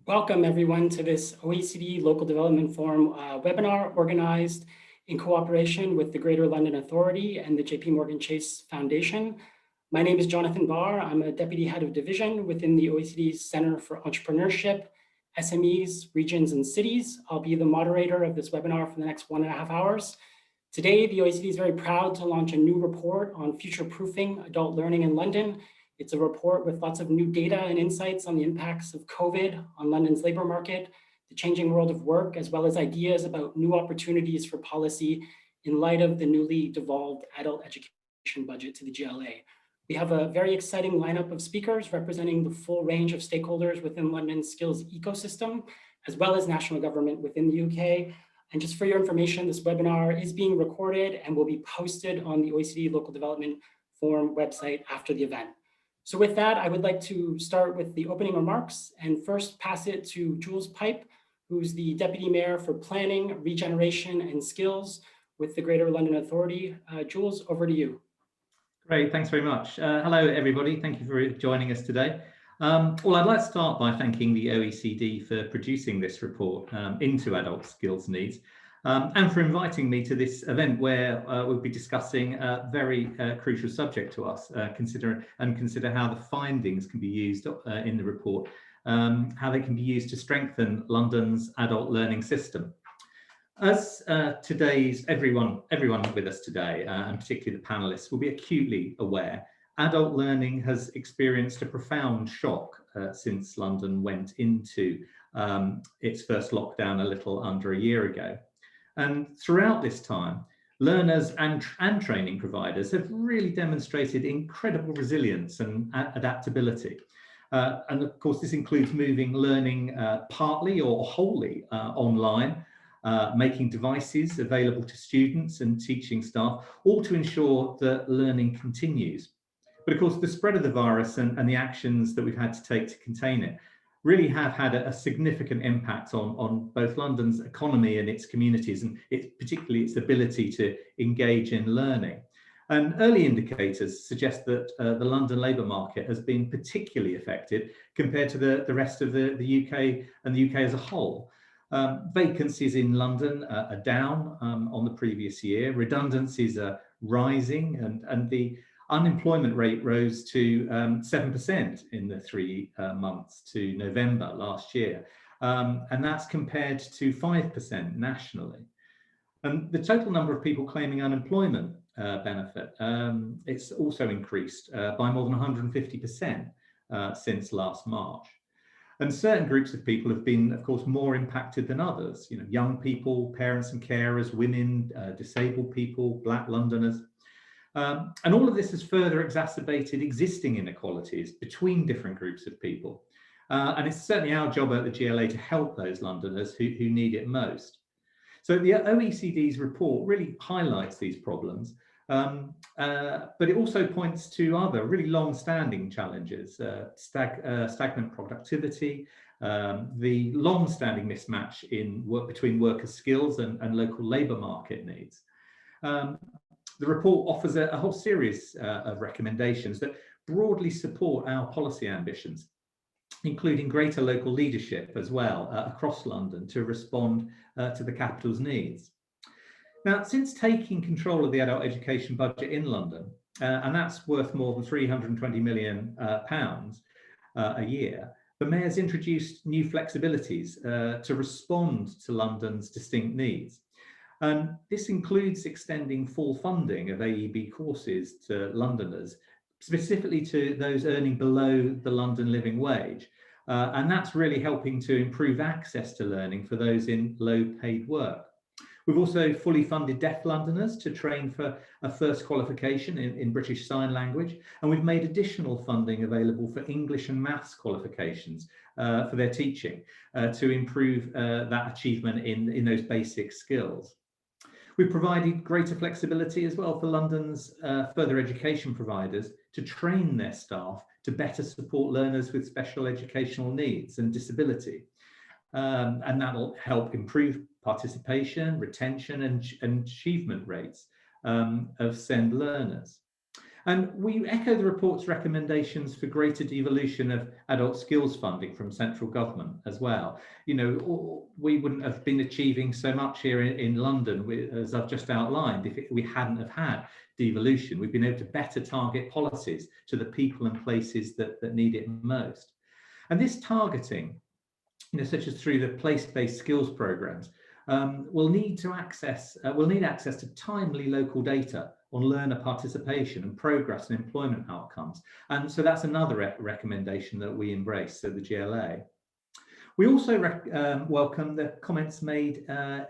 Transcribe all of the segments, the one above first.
Welcome everyone to this OECD Local Development Forum webinar organized in cooperation with the Greater London Authority and the JP Morgan Chase Foundation. My name is Jonathan Barr. I'm a Deputy Head of Division within the OECD's Center for Entrepreneurship, SMEs, Regions, and Cities. I'll be the moderator of this webinar for the next 1.5 hours. Today, the OECD is very proud to launch a new report on future-proofing adult learning in London. It's a report with lots of new data and insights on the impacts of COVID on London's labor market, the changing world of work, as well as ideas about new opportunities for policy in light of the newly devolved adult education budget to the GLA. We have a very exciting lineup of speakers representing the full range of stakeholders within London's skills ecosystem, as well as national government within the UK. And just for your information, this webinar is being recorded and will be posted on the OECD Local Development Forum website after the event. So with that, I would like to start with the opening remarks and first pass it to Jules Pipe, who's the Deputy Mayor for Planning, Regeneration and Skills with the Greater London Authority. Jules, over to you. Great, thanks very much. Hello, everybody. Thank you for joining us today. Well, I'd like to start by thanking the OECD for producing this report into adult skills needs and for inviting me to this event where we'll be discussing a very crucial subject to us, consider how the findings can be used in the report, how they can be used to strengthen London's adult learning system. As everyone with us today, and particularly the panelists, will be acutely aware, adult learning has experienced a profound shock since London went into its first lockdown a little under a year ago. And throughout this time, learners and training providers have really demonstrated incredible resilience and adaptability. And of course, this includes moving learning partly or wholly online, making devices available to students and teaching staff, all to ensure that learning continues. But of course, the spread of the virus and the actions that we've had to take to contain it really have had a significant impact on both London's economy and its communities, and particularly its ability to engage in learning. And early indicators suggest that the London labour market has been particularly affected compared to the rest of the UK and the UK as a whole. Vacancies in London are down on the previous year, redundancies are rising, and the unemployment rate rose to 7% in the 3 months to November last year. And that's compared to 5% nationally. And the total number of people claiming unemployment benefit, it's also increased by more than 150% since last March. And certain groups of people have been, of course, more impacted than others. You know, young people, parents and carers, women, disabled people, Black Londoners. And all of this has further exacerbated existing inequalities between different groups of people. And it's certainly our job at the GLA to help those Londoners who need it most. So the OECD's report really highlights these problems, but it also points to other really long-standing challenges, stagnant productivity, the long-standing mismatch between workers' skills and local labour market needs. The report offers a whole series of recommendations that broadly support our policy ambitions, including greater local leadership as well across London to respond to the capital's needs. Now, since taking control of the adult education budget in London, and that's worth more than £320 million a year, the Mayor's introduced new flexibilities to respond to London's distinct needs. And this includes extending full funding of AEB courses to Londoners, specifically to those earning below the London living wage. And that's really helping to improve access to learning for those in low-paid work. We've also fully funded deaf Londoners to train for a first qualification in British Sign Language, and we've made additional funding available for English and maths qualifications for their teaching to improve that achievement in those basic skills. We've provided greater flexibility as well for London's further education providers to train their staff to better support learners with special educational needs and disability. And that'll help improve participation, retention and achievement rates of SEND learners. And we echo the report's recommendations for greater devolution of adult skills funding from central government as well. You know, we wouldn't have been achieving so much here in London, as I've just outlined, if we hadn't have had devolution. We've been able to better target policies to the people and places that need it most. And this targeting, you know, such as through the place-based skills programs, will need access to timely local data on learner participation and progress and employment outcomes. And so that's another recommendation that we embrace, so the GLA. We also welcome the comments made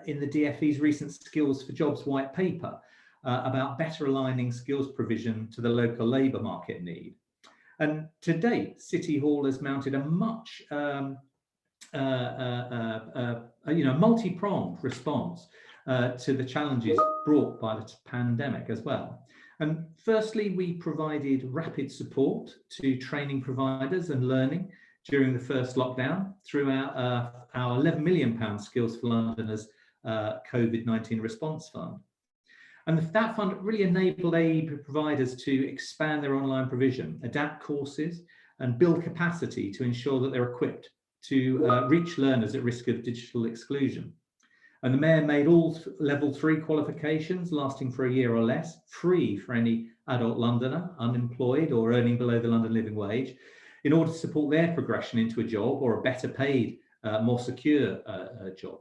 in the DfE's recent Skills for Jobs white paper about better aligning skills provision to the local labour market need. And to date, City Hall has mounted a much multi-pronged response to the challenges brought by the pandemic as well. And firstly, we provided rapid support to training providers and learning during the first lockdown through our £11 million Skills for Londoners COVID-19 response fund. And that fund really enabled AE providers to expand their online provision, adapt courses, and build capacity to ensure that they're equipped to reach learners at risk of digital exclusion. And the Mayor made all level 3 qualifications lasting for a year or less free for any adult Londoner, unemployed or earning below the London living wage, in order to support their progression into a job or a better paid, more secure job.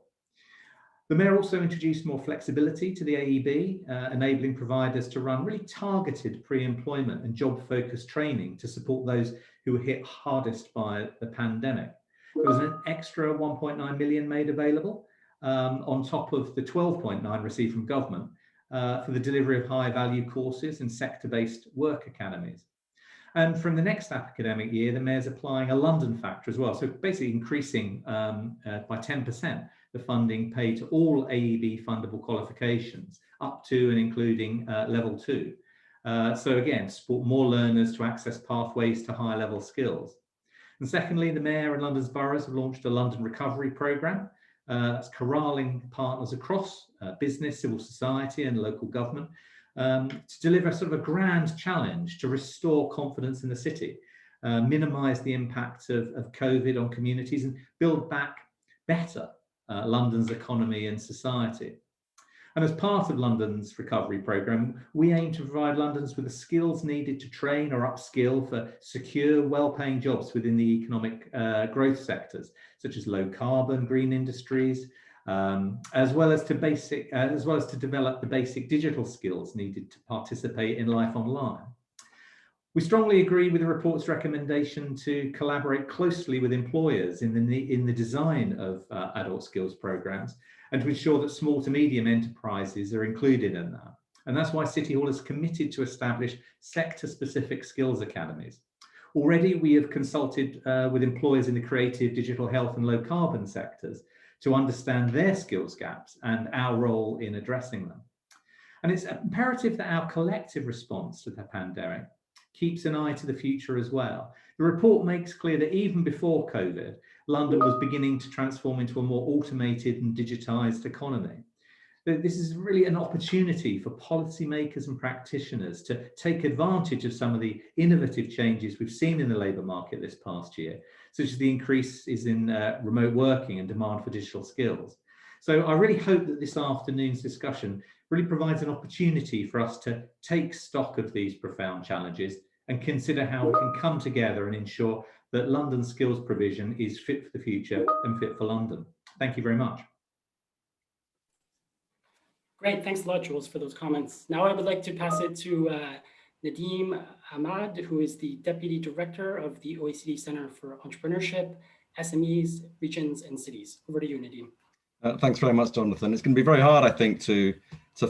The Mayor also introduced more flexibility to the AEB, enabling providers to run really targeted pre-employment and job-focused training to support those who were hit hardest by the pandemic. There was an extra 1.9 million made available on top of the 12.9 received from government for the delivery of high value courses and sector-based work academies. And from the next academic year, the Mayor's applying a London factor as well. So basically increasing by 10% the funding paid to all AEB fundable qualifications up to and including level 2. So again, support more learners to access pathways to higher level skills. And secondly, the Mayor and London's boroughs have launched a London Recovery Programme that's corralling partners across business, civil society and local government to deliver sort of a grand challenge to restore confidence in the city, minimise the impact of COVID on communities and build back better London's economy and society. And as part of London's recovery programme, we aim to provide Londoners with the skills needed to train or upskill for secure, well-paying jobs within the economic growth sectors, such as low carbon, green industries, as well as to develop the basic digital skills needed to participate in life online. We strongly agree with the report's recommendation to collaborate closely with employers in the design of adult skills programs and to ensure that small to medium enterprises are included in that. And that's why City Hall is committed to establish sector-specific skills academies. Already, we have consulted with employers in the creative, digital health and low carbon sectors to understand their skills gaps and our role in addressing them. And it's imperative that our collective response to the pandemic keeps an eye to the future as well. The report makes clear that even before COVID, London was beginning to transform into a more automated and digitised economy. This is really an opportunity for policymakers and practitioners to take advantage of some of the innovative changes we've seen in the labour market this past year, such as the increases in remote working and demand for digital skills. So I really hope that this afternoon's discussion really provides an opportunity for us to take stock of these profound challenges and consider how we can come together and ensure that London's skills provision is fit for the future and fit for London. Thank you very much. Great, thanks a lot, Jules, for those comments. Now I would like to pass it to Nadim Ahmad, who is the Deputy Director of the OECD Center for Entrepreneurship, SMEs, Regions and Cities. Over to you, Nadim. Thanks very much, Jonathan. It's going to be very hard, I think, to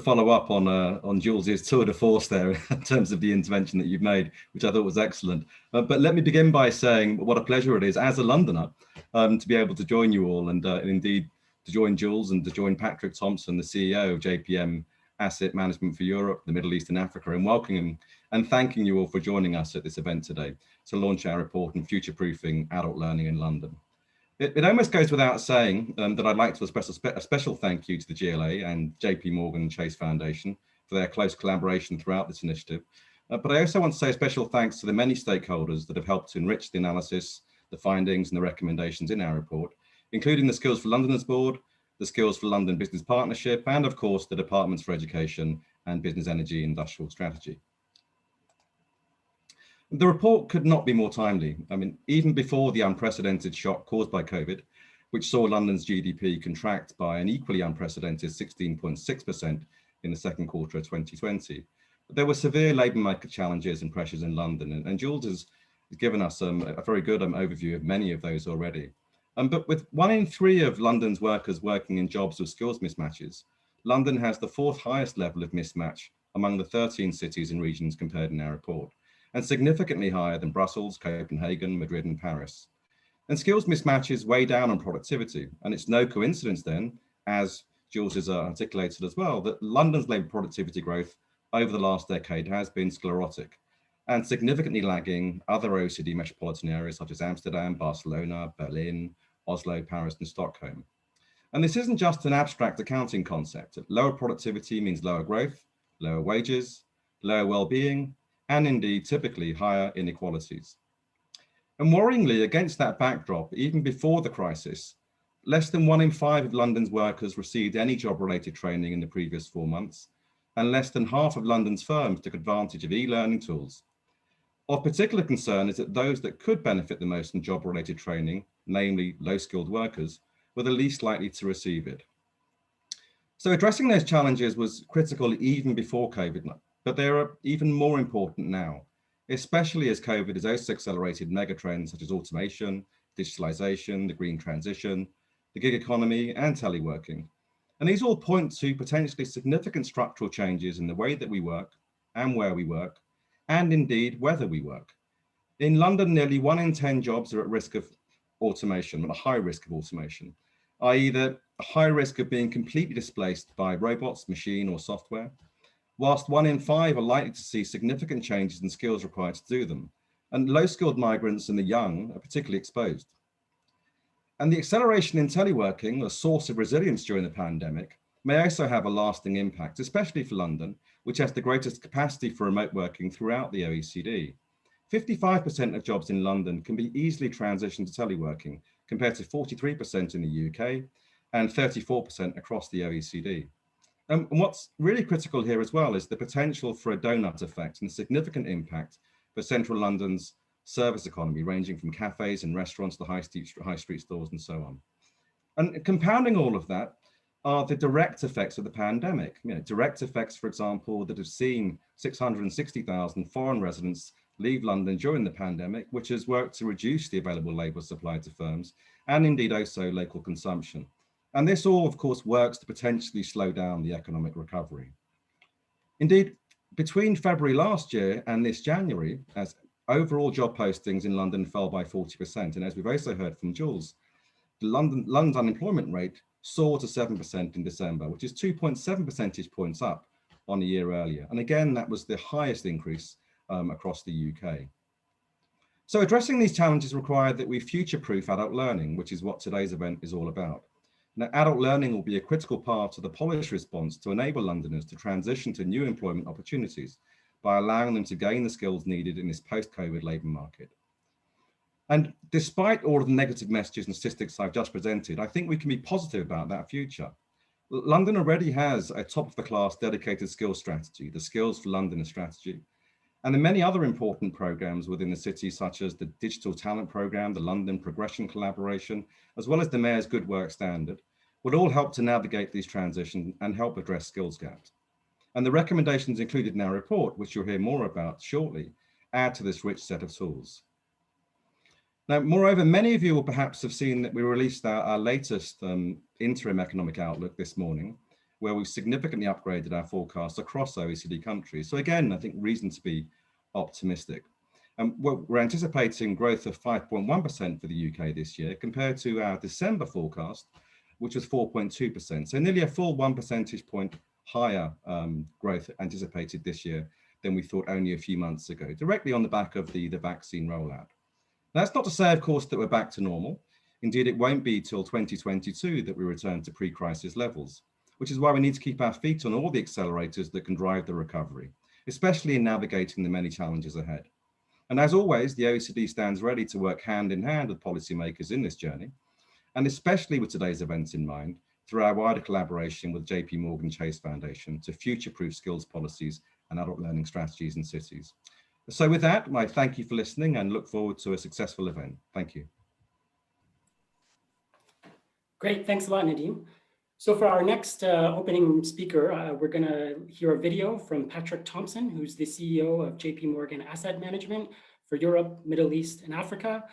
follow up on Jules's tour de force there in terms of the intervention that you've made, which I thought was excellent. But let me begin by saying what a pleasure it is as a Londoner to be able to join you all and indeed to join Jules and to join Patrick Thompson, the CEO of JPM Asset Management for Europe, the Middle East and Africa, and welcoming and thanking you all for joining us at this event today to launch our report on future-proofing adult learning in London. It almost goes without saying that I'd like to express a special thank you to the GLA and JP Morgan Chase Foundation for their close collaboration throughout this initiative, But I also want to say a special thanks to the many stakeholders that have helped to enrich the analysis, the findings and the recommendations in our report, including the Skills for Londoners Board, the Skills for London Business Partnership, and of course, the Departments for Education and Business Energy Industrial Strategy. The report could not be more timely. I mean, even before the unprecedented shock caused by COVID, which saw London's GDP contract by an equally unprecedented 16.6% in the second quarter of 2020. There were severe labour market challenges and pressures in London, and Jules has given us a very good overview of many of those already. But with 1 in 3 of London's workers working in jobs with skills mismatches, London has the 4th highest level of mismatch among the 13 cities and regions compared in our report, and significantly higher than Brussels, Copenhagen, Madrid and Paris. And skills mismatches weigh down on productivity, and it's no coincidence then, as Jules has articulated as well, that London's labour productivity growth over the last decade has been sclerotic and significantly lagging other OECD metropolitan areas such as Amsterdam, Barcelona, Berlin, Oslo, Paris and Stockholm. And this isn't just an abstract accounting concept. Lower productivity means lower growth, lower wages, lower well-being, and indeed typically higher inequalities. And worryingly, against that backdrop, even before the crisis, less than 1 in 5 of London's workers received any job-related training in the previous 4 months, and less than half of London's firms took advantage of e-learning tools. Of particular concern is that those that could benefit the most from job-related training, namely low-skilled workers, were the least likely to receive it. So addressing those challenges was critical even before COVID, but they are even more important now, especially as COVID has also accelerated megatrends such as automation, digitalization, the green transition, the gig economy, and teleworking. And these all point to potentially significant structural changes in the way that we work and where we work, and indeed whether we work. In London, nearly 1 in 10 jobs are at risk of automation, a high risk of automation, i.e. the high risk of being completely displaced by robots, machine or software, whilst 1 in 5 are likely to see significant changes in skills required to do them. And low-skilled migrants and the young are particularly exposed. And the acceleration in teleworking, a source of resilience during the pandemic, may also have a lasting impact, especially for London, which has the greatest capacity for remote working throughout the OECD. 55% of jobs in London can be easily transitioned to teleworking, compared to 43% in the UK and 34% across the OECD. And what's really critical here as well is the potential for a donut effect and a significant impact for central London's service economy, ranging from cafes and restaurants to high street stores and so on. And compounding all of that are the direct effects of the pandemic. Direct effects, for example, that have seen 660,000 foreign residents leave London during the pandemic, which has worked to reduce the available labour supply to firms and indeed also local consumption. And this all, of course, works to potentially slow down the economic recovery. Indeed, between February last year and this January, as overall job postings in London fell by 40%, and as we've also heard from Jules, the London's unemployment rate soared to 7% in December, which is 2.7 percentage points up on a year earlier. And again, that was the highest increase across the UK. So addressing these challenges required that we future-proof adult learning, which is what today's event is all about. Now, adult learning will be a critical part of the policy response to enable Londoners to transition to new employment opportunities by allowing them to gain the skills needed in this post-COVID labour market. And despite all of the negative messages and statistics I've just presented, I think we can be positive about that future. London already has a top-of-the-class dedicated skills strategy, the Skills for Londoners strategy, and the many other important programs within the city, such as the Digital Talent Programme, the London Progression Collaboration, as well as the Mayor's Good Work Standard, would all help to navigate these transitions and help address skills gaps. And the recommendations included in our report, which you'll hear more about shortly, add to this rich set of tools. Now, moreover, many of you will perhaps have seen that we released our latest interim economic outlook this morning, where we've significantly upgraded our forecasts across OECD countries. So again, I think reason to be optimistic. We're anticipating growth of 5.1% for the UK this year, compared to our December forecast, which was 4.2%. So nearly a full 1 percentage point higher growth anticipated this year than we thought only a few months ago, directly on the back of the vaccine rollout. That's not to say, of course, that we're back to normal. Indeed, it won't be till 2022 that we return to pre-crisis levels, which is why we need to keep our feet on all the accelerators that can drive the recovery. especially in navigating the many challenges ahead. And as always, the OECD stands ready to work hand in hand with policymakers in this journey, and especially with today's events in mind, through our wider collaboration with JP Morgan Chase Foundation to future-proof skills policies and adult learning strategies in cities. So with that, I thank you for listening and look forward to a successful event. Thank you. Great, thanks a lot, Nadeem. So for our next opening speaker, we're going to hear a video from Patrick Thompson, who's the CEO of JP Morgan Asset Management for Europe, Middle East, and Africa.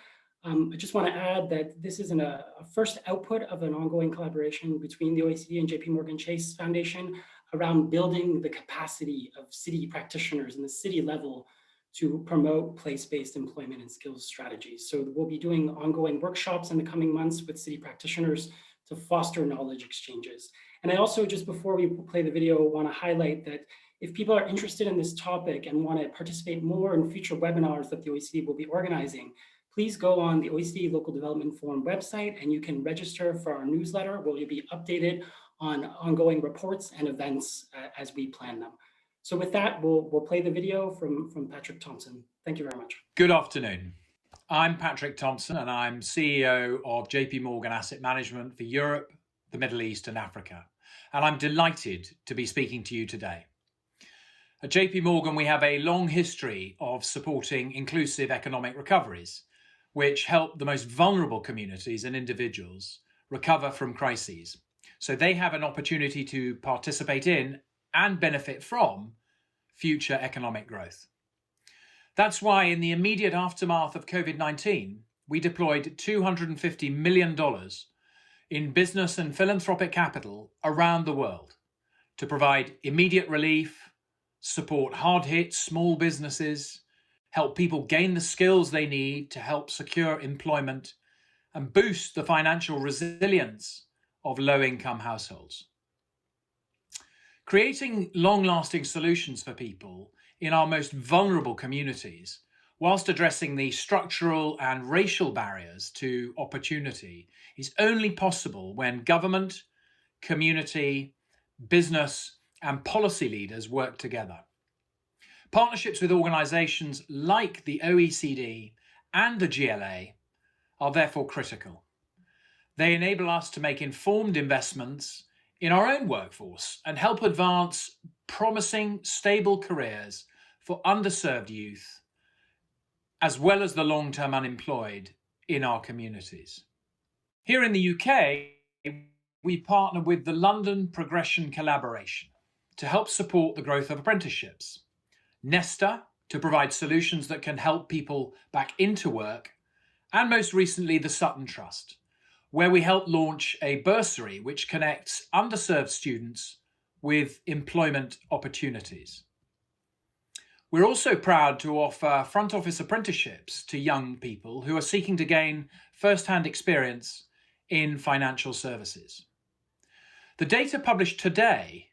I just want to add that this is a first output of an ongoing collaboration between the OECD and JP Morgan Chase Foundation around building the capacity of city practitioners in the city level to promote place-based employment and skills strategies. So we'll be doing ongoing workshops in the coming months with city practitioners to foster knowledge exchanges. And I also, just before we play the video, want to highlight that if people are interested in this topic and want to participate more in future webinars that the OECD will be organizing, please go on the OECD Local Development Forum website and you can register for our newsletter where you'll be updated on ongoing reports and events as we plan them. So with that, we'll play the video from Patrick Thompson. Thank you very much. Good afternoon. I'm Patrick Thompson and I'm CEO of JP Morgan Asset Management for Europe, the Middle East and Africa. And I'm delighted to be speaking to you today. At JP Morgan, we have a long history of supporting inclusive economic recoveries, which help the most vulnerable communities and individuals recover from crises. So they have an opportunity to participate in and benefit from future economic growth. That's why in the immediate aftermath of COVID-19, we deployed $250 million in business and philanthropic capital around the world to provide immediate relief, support hard-hit small businesses, help people gain the skills they need to help secure employment, and boost the financial resilience of low-income households. Creating long-lasting solutions for people in our most vulnerable communities, whilst addressing the structural and racial barriers to opportunity, is only possible when government, community, business, and policy leaders work together. Partnerships with organizations like the OECD and the GLA are therefore critical. They enable us to make informed investments in our own workforce and help advance promising, stable careers for underserved youth, as well as the long-term unemployed in our communities. Here in the UK, we partner with the London Progression Collaboration to help support the growth of apprenticeships, Nesta to provide solutions that can help people back into work, and most recently the Sutton Trust, where we help launch a bursary which connects underserved students with employment opportunities. We're also proud to offer front office apprenticeships to young people who are seeking to gain first-hand experience in financial services. The data published today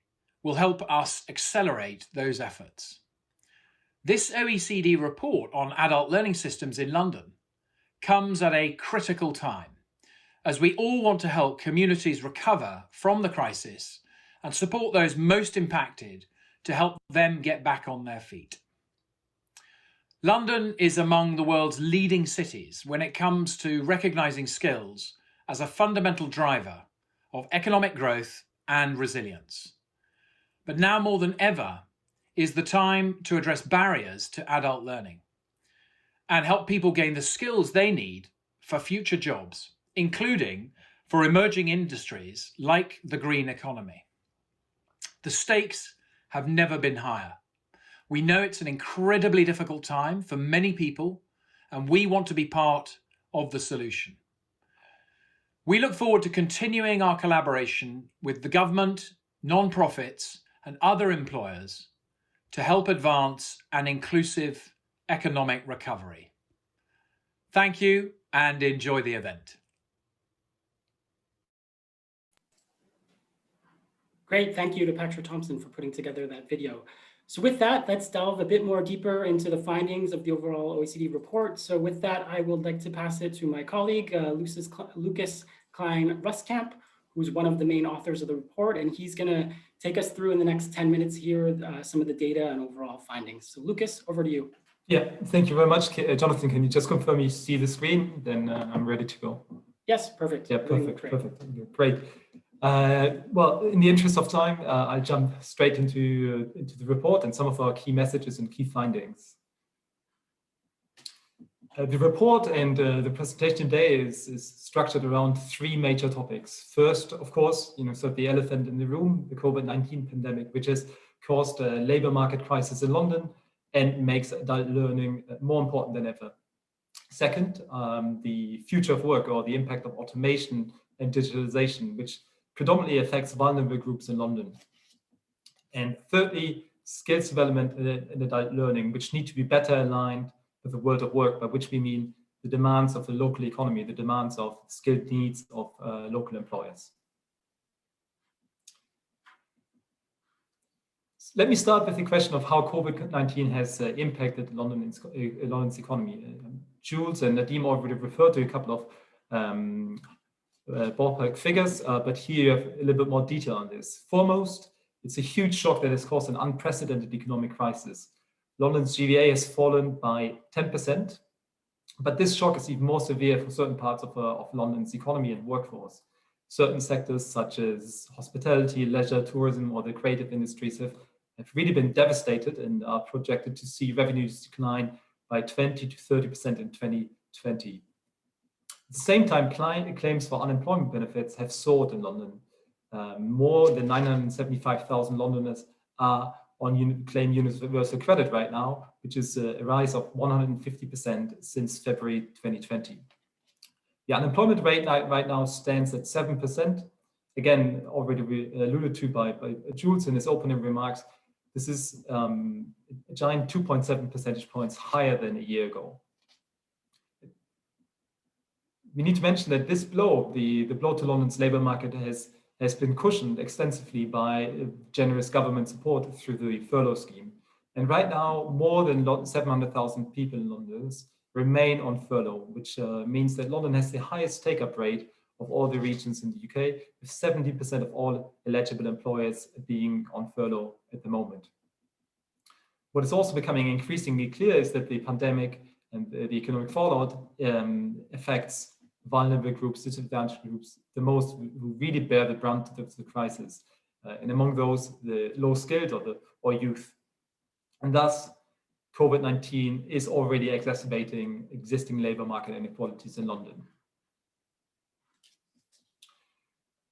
will help us accelerate those efforts. This OECD report on adult learning systems in London comes at a critical time, as we all want to help communities recover from the crisis and support those most impacted to help them get back on their feet. London is among the world's leading cities when it comes to recognizing skills as a fundamental driver of economic growth and resilience. But now more than ever is the time to address barriers to adult learning and help people gain the skills they need for future jobs, including for emerging industries like the green economy. The stakes have never been higher. We know it's an incredibly difficult time for many people, and we want to be part of the solution. We look forward to continuing our collaboration with the government, non-profits, and other employers to help advance an inclusive economic recovery. Thank you and enjoy the event. Great, thank you to Patrick Thompson for putting together that video. So with that, let's delve a bit more deeper into the findings of the overall OECD report. So with that, I would like to pass it to my colleague, Lucas Klein-Rustkamp, who's one of the main authors of the report, and he's going to take us through in the next 10 minutes here some of the data and overall findings. So Lucas, over to you. Yeah, thank you very much. Jonathan, can you just confirm you see the screen? Then I'm ready to go. Yes, perfect. Yeah, perfect. Great. Well, in the interest of time, I'll jump straight into the report and some of our key messages and key findings. The report and the presentation today is structured around three major topics. First, of course, sort of the elephant in the room, the COVID-19 pandemic, which has caused a labor market crisis in London and makes adult learning more important than ever. Second, the future of work, or the impact of automation and digitalization, which predominantly affects vulnerable groups in London. And thirdly, skills development in adult learning, which need to be better aligned with the world of work, by which we mean the demands of the local economy, the demands of skilled needs of local employers. Let me start with the question of how COVID-19 has impacted London's economy. Jules and Nadim already referred to a couple of ballpark figures, but here you have a little bit more detail on this. Foremost, it's a huge shock that has caused an unprecedented economic crisis. London's GVA has fallen by 10%, but this shock is even more severe for certain parts of London's economy and workforce. Certain sectors such as hospitality, leisure, tourism, or the creative industries have really been devastated and are projected to see revenues decline by 20 to 30% in 2020. At the same time, claims for unemployment benefits have soared in London. More than 975,000 Londoners are on claim universal credit right now, which is a rise of 150% since February 2020. The unemployment rate right now stands at 7%. Again, already alluded to by Jules in his opening remarks. This is a giant 2.7 percentage points higher than a year ago. We need to mention that this blow, the blow to London's labour market, has been cushioned extensively by generous government support through the furlough scheme. And right now, more than 700,000 people in London remain on furlough, which means that London has the highest take-up rate of all the regions in the UK, with 70% of all eligible employers being on furlough at the moment. What is also becoming increasingly clear is that the pandemic and the economic fallout affects vulnerable groups, disadvantaged groups, the most, who really bear the brunt of the crisis. And among those, the low-skilled or youth. And thus, COVID-19 is already exacerbating existing labour market inequalities in London.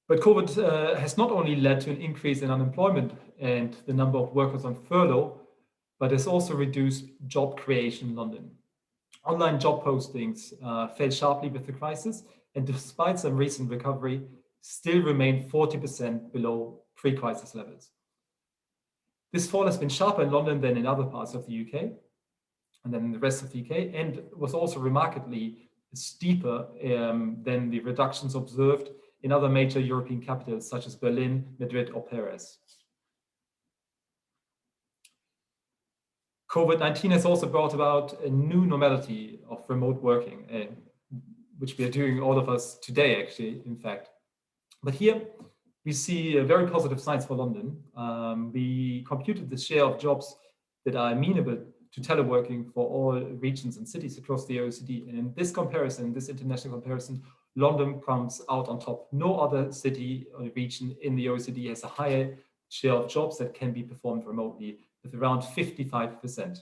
But COVID has not only led to an increase in unemployment and the number of workers on furlough, but has also reduced job creation in London. Online job postings fell sharply with the crisis, and despite some recent recovery, still remain 40% below pre-crisis levels. This fall has been sharper in London than in other parts of the UK, and then in the rest of the UK, and was also remarkably steeper than the reductions observed in other major European capitals such as Berlin, Madrid, or Paris. COVID-19 has also brought about a new normality of remote working, which we are doing, all of us today, actually, in fact. But here we see very positive signs for London. We computed the share of jobs that are amenable to teleworking for all regions and cities across the OECD. And in this comparison, this international comparison, London comes out on top. No other city or region in the OECD has a higher share of jobs that can be performed remotely, with around 55%.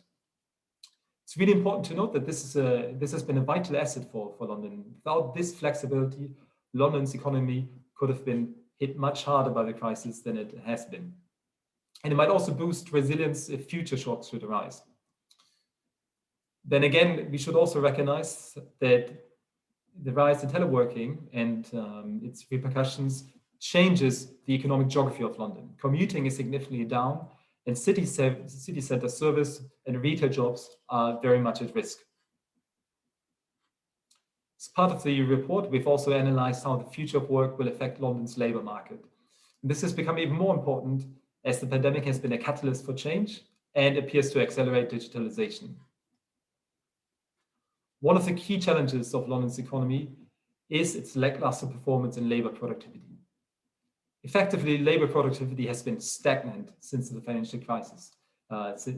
It's really important to note that this has been a vital asset for London. Without this flexibility, London's economy could have been hit much harder by the crisis than it has been. And it might also boost resilience if future shocks should arise. Then again, we should also recognize that the rise in teleworking and its repercussions changes the economic geography of London. Commuting is significantly down, and city centre service and retail jobs are very much at risk. As part of the report, we've also analysed how the future of work will affect London's labour market. And this has become even more important as the pandemic has been a catalyst for change and appears to accelerate digitalization. One of the key challenges of London's economy is its lackluster performance in labour productivity. Effectively, labor productivity has been stagnant since the financial crisis,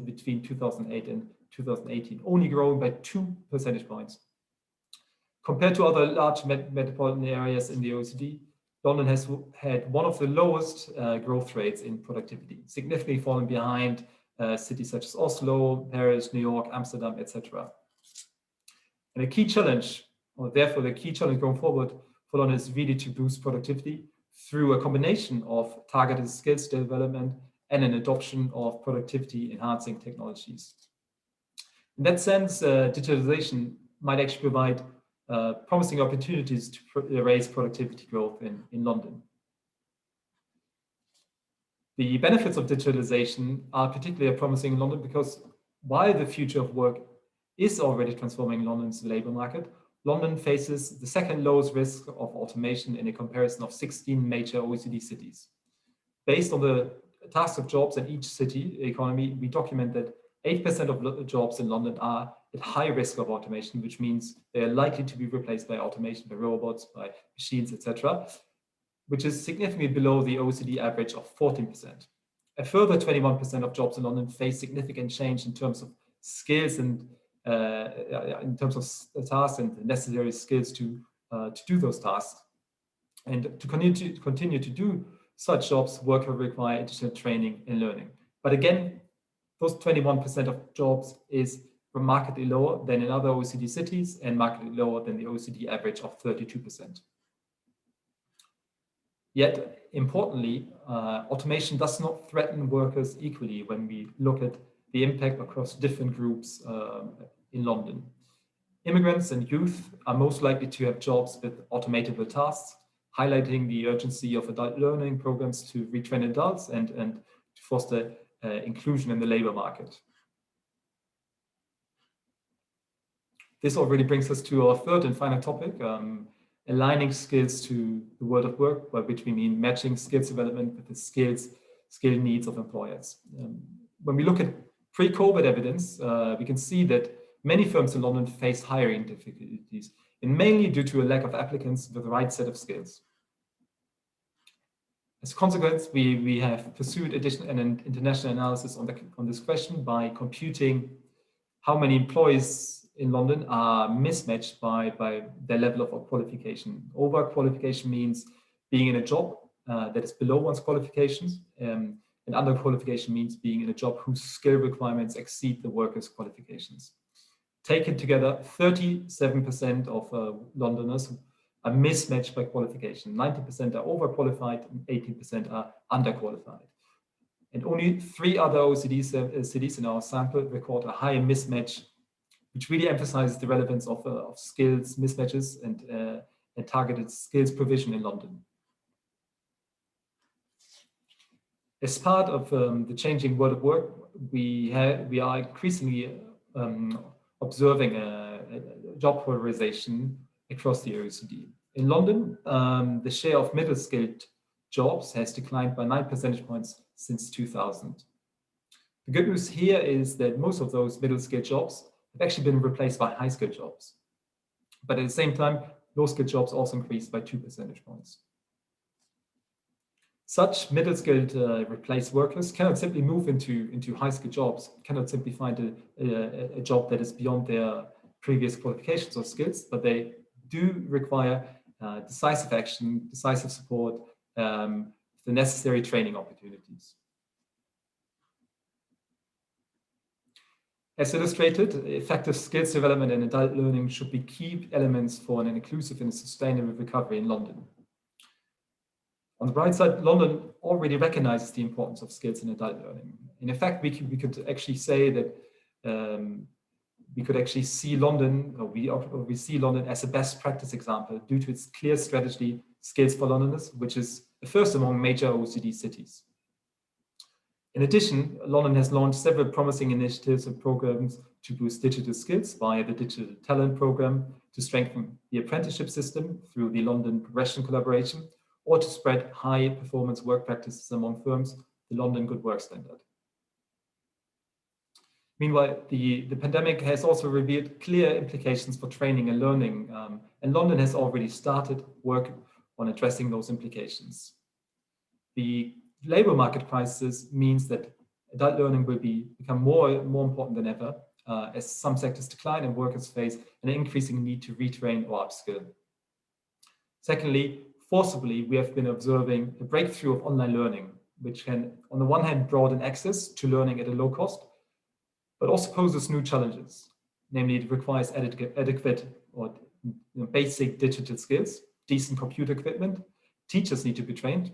between 2008 and 2018, only growing by 2 percentage points. Compared to other large metropolitan areas in the OECD, London has had one of the lowest growth rates in productivity, significantly falling behind cities such as Oslo, Paris, New York, Amsterdam, etc. And a key challenge, or therefore the key challenge going forward for London, is really to boost productivity through a combination of targeted skills development and an adoption of productivity enhancing technologies. In that sense, digitalization might actually provide promising opportunities to raise productivity growth in London. The benefits of digitalization are particularly promising in London because while the future of work is already transforming London's labor market, London faces the second lowest risk of automation in a comparison of 16 major OECD cities. Based on the tasks of jobs in each city economy, we document that 8% of jobs in London are at high risk of automation, which means they are likely to be replaced by automation, by robots, by machines, etc., which is significantly below the OECD average of 14%. A further 21% of jobs in London face significant change in terms of skills and in terms of tasks and necessary skills to do those tasks. And to continue to do such jobs, work will require additional training and learning. But again, those 21% of jobs is remarkably lower than in other OECD cities and markedly lower than the OECD average of 32%. Yet, importantly, automation does not threaten workers equally when we look at the impact across different groups in London. Immigrants and youth are most likely to have jobs with automatable tasks, highlighting the urgency of adult learning programs to retrain adults and to foster inclusion in the labor market. This already brings us to our third and final topic, aligning skills to the world of work, by which we mean matching skills development with the skill needs of employers. When we look at pre-COVID evidence, we can see that many firms in London face hiring difficulties, and mainly due to a lack of applicants with the right set of skills. As a consequence, we have pursued an international analysis on this question by computing how many employees in London are mismatched by their level of qualification. Overqualification means being in a job that is below one's qualifications, and underqualification means being in a job whose skill requirements exceed the worker's qualifications. Taken together, 37% of Londoners are mismatched by qualification. 90% are overqualified and 18% are underqualified. And only 3 other OECD cities in our sample record a higher mismatch, which really emphasizes the relevance of skills mismatches and targeted skills provision in London. As part of the changing world of work, we are increasingly observing a job polarization across the OECD. In London, the share of middle-skilled jobs has declined by 9 percentage points since 2000. The good news here is that most of those middle-skilled jobs have actually been replaced by high-skilled jobs. But at the same time, low-skilled jobs also increased by 2 percentage points. Such middle-skilled replaced workers cannot simply move into high-skilled jobs, cannot simply find a job that is beyond their previous qualifications or skills, but they do require decisive action, decisive support, the necessary training opportunities. As illustrated, effective skills development and adult learning should be key elements for an inclusive and sustainable recovery in London. On the bright side, London already recognizes the importance of skills in adult learning. In effect, we could actually say that we could actually see London, or we see London as a best practice example due to its clear strategy, Skills for Londoners, which is the first among major OECD cities. In addition, London has launched several promising initiatives and programs to boost digital skills via the Digital Talent Program, to strengthen the apprenticeship system through the London Progression Collaboration, or to spread high-performance work practices among firms, the London Good Work Standard. Meanwhile, the pandemic has also revealed clear implications for training and learning, and London has already started work on addressing those implications. The labor market crisis means that adult learning will become more important than ever as some sectors decline and workers face an increasing need to retrain or upskill. Secondly, forcibly, we have been observing a breakthrough of online learning, which can, on the one hand, broaden access to learning at a low cost, but also poses new challenges. Namely, it requires adequate or basic digital skills, decent computer equipment, teachers need to be trained,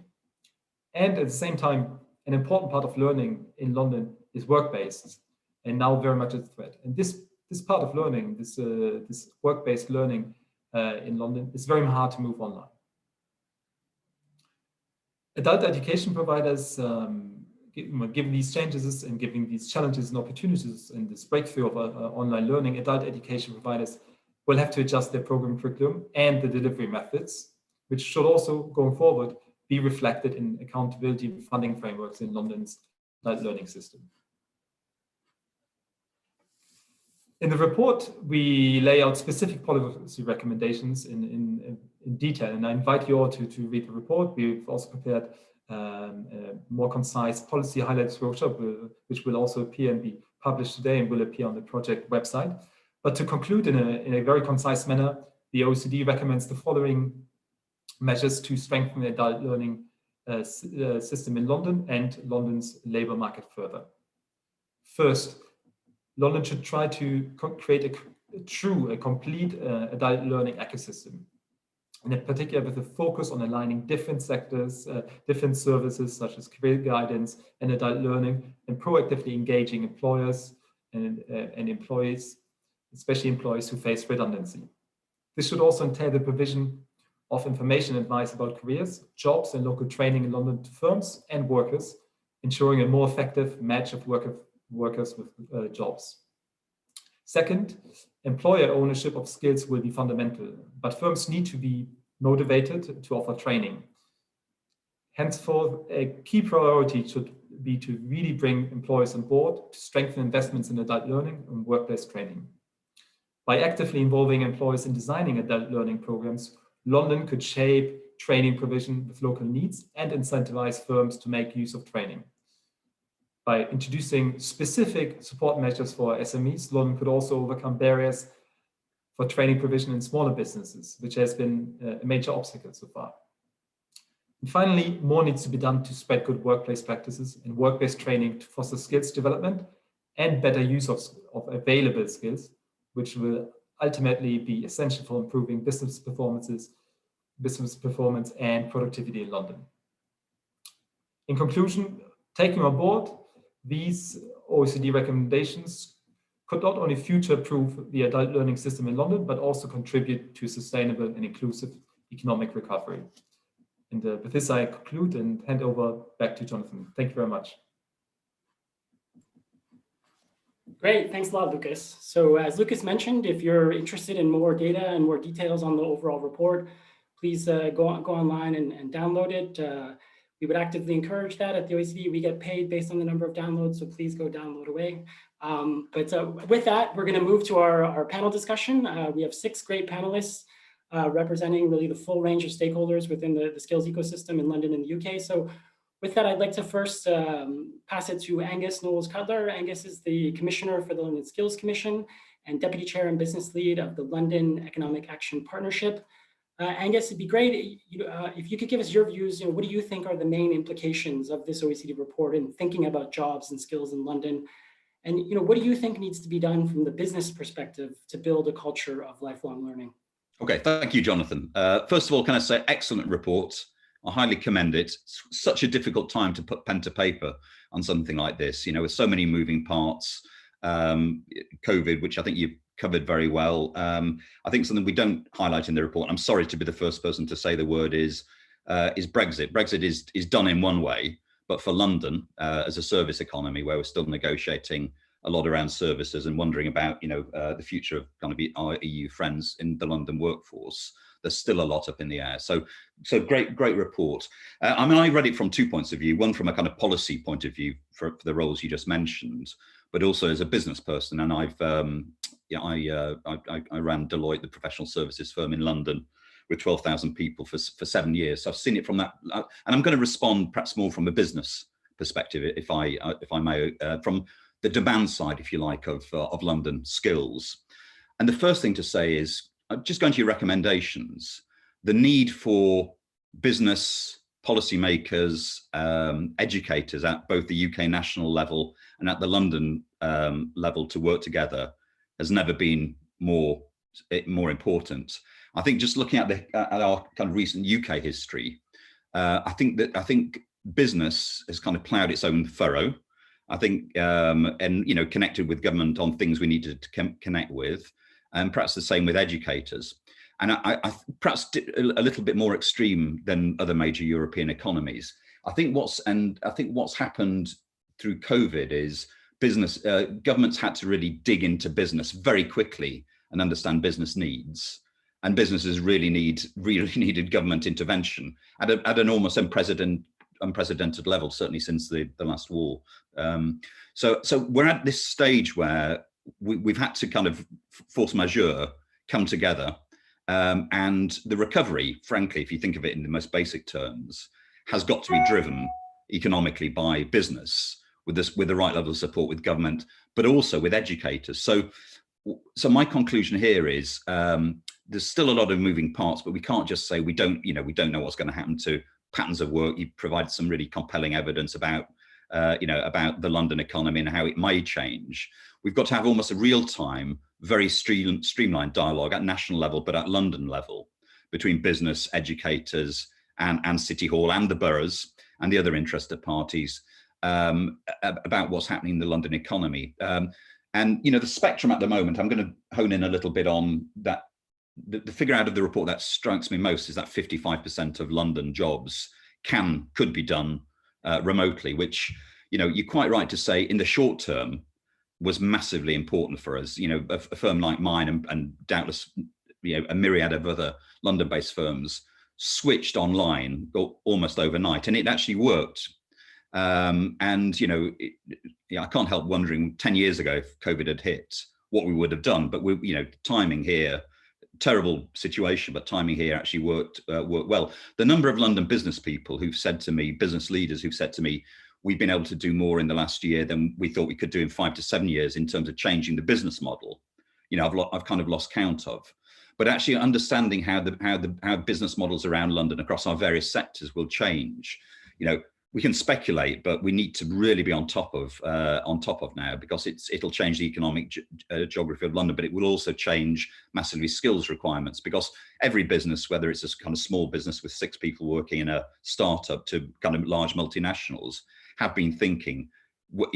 and at the same time, an important part of learning in London is work-based, and now very much a threat. And this part of learning, this work-based learning in London, is very hard to move online. Adult education providers, given these changes and given these challenges and opportunities in this breakthrough of online learning, adult education providers will have to adjust their program curriculum and the delivery methods, which should also, going forward, be reflected in accountability and funding frameworks in London's adult learning system. In the report, we lay out specific policy recommendations in detail, and I invite you all to read the report. We've also prepared a more concise policy highlights workshop, which will also appear and be published today and will appear on the project website. But to conclude in a very concise manner, the OECD recommends the following measures to strengthen the adult learning system in London and London's labour market further. First, London should try to create a complete adult learning ecosystem, and in particular with a focus on aligning different sectors, different services such as career guidance and adult learning, and proactively engaging employers and employees, especially employees who face redundancy. This should also entail the provision of information and advice about careers, jobs, and local training in London to firms and workers, ensuring a more effective match of workers with jobs. Second, employer ownership of skills will be fundamental, but firms need to be motivated to offer training. Henceforth, a key priority should be to really bring employers on board to strengthen investments in adult learning and workplace training. By actively involving employers in designing adult learning programs, London could shape training provision with local needs and incentivize firms to make use of training. By introducing specific support measures for SMEs, London could also overcome barriers for training provision in smaller businesses, which has been a major obstacle so far. And finally, more needs to be done to spread good workplace practices and work-based training to foster skills development and better use of available skills, which will ultimately be essential for improving business performance and productivity in London. In conclusion, taking on board these OECD recommendations could not only future-proof the adult learning system in London, but also contribute to sustainable and inclusive economic recovery. And with this, I conclude and hand over back to Jonathan. Thank you very much. Great, thanks a lot, Lucas. So as Lucas mentioned, if you're interested in more data and more details on the overall report, please go online and download it. We would actively encourage that at the OECD. We get paid based on the number of downloads, so please go download away. But with that, we're going to move to our panel discussion. We have 6 great panelists representing really the full range of stakeholders within the skills ecosystem in London and the UK. So with that, I'd like to first pass it to Angus Knowles-Cutler. Angus is the Commissioner for the London Skills Commission and Deputy Chair and Business Lead of the London Economic Action Partnership. Angus, it'd be great if you could give us your views. What do you think are the main implications of this OECD report in thinking about jobs and skills in London? And what do you think needs to be done from the business perspective to build a culture of lifelong learning? Okay, thank you, Jonathan. First of all, can I say excellent report. I highly commend it. It's such a difficult time to put pen to paper on something like this, with so many moving parts, COVID, which I think you've covered very well. I think something we don't highlight in the report, I'm sorry to be the first person to say the word, is Brexit. Brexit is done in one way, but for London as a service economy, where we're still negotiating a lot around services and wondering about, the future of going to be our EU friends in the London workforce, there's still a lot up in the air. So great report. I read it from 2 points of view, one from a kind of policy point of view for the roles you just mentioned, but also as a business person. And I ran Deloitte, the professional services firm in London, with 12,000 people for 7 years. So I've seen it from that, and I'm going to respond perhaps more from a business perspective, if I may, from the demand side, if you like, of London skills. And the first thing to say is, just going to your recommendations, the need for business policymakers, educators at both the UK national level and at the London level to work together has never been more important. I think just looking at our kind of recent UK history, I think business has kind of ploughed its own furrow. I think, and connected with government on things we needed to connect with, and perhaps the same with educators. And I perhaps a little bit more extreme than other major European economies. I think what's happened through COVID is governments had to really dig into business very quickly and understand business needs. And businesses really needed government intervention at an almost unprecedented level, certainly since the last war. So we're at this stage where we've had to kind of force majeure come together, and the recovery, frankly, if you think of it in the most basic terms, has got to be driven economically by business with the right level of support with government, but also with educators. So my conclusion here is there's still a lot of moving parts, but we can't just say we don't know what's going to happen to patterns of work. You provided some really compelling evidence about the London economy and how it may change. We've got to have almost a real-time, very streamlined dialogue at national level, but at London level, between business, educators, and City Hall and the boroughs and the other interested parties about what's happening in the London economy. And the spectrum at the moment, I'm going to hone in a little bit on that. The figure out of the report that strikes me most is that 55% of London jobs could be done remotely, which you're quite right to say in the short term was massively important for us. A firm like mine and doubtless a myriad of other London-based firms switched online almost overnight, and it actually worked. I can't help wondering 10 years ago if COVID had hit, what we would have done. But timing here, terrible situation, but timing here actually worked well. The number of London business people who've said to me, business leaders who've said to me, we've been able to do more in the last year than we thought we could do in 5 to 7 years in terms of changing the business model. I've kind of lost count of. But actually understanding how business models around London across our various sectors will change. We can speculate, but we need to really be on top of now, because it'll change the economic geography of London, but it will also change massively skills requirements, because every business, whether it's a kind of small business with 6 people working in a startup to kind of large multinationals, have been thinking,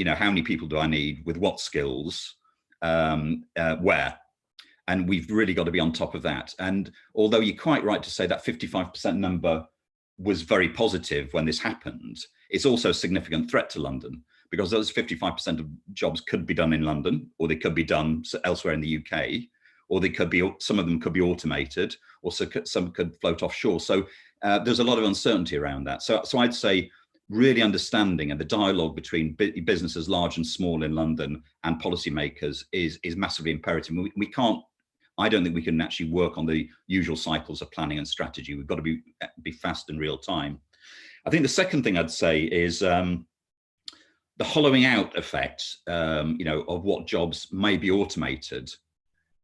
how many people do I need with what skills, where? And we've really got to be on top of that. And although you're quite right to say that 55% number was very positive when this happened, it's also a significant threat to London, because those 55% of jobs could be done in London, or they could be done elsewhere in the UK, or some of them could be automated, or some could float offshore. So there's a lot of uncertainty around that. So I'd say really understanding and the dialogue between businesses large and small in London and policymakers is massively imperative. I don't think we can actually work on the usual cycles of planning and strategy. We've got to be fast and real time. I think the second thing I'd say is the hollowing out effect, of what jobs may be automated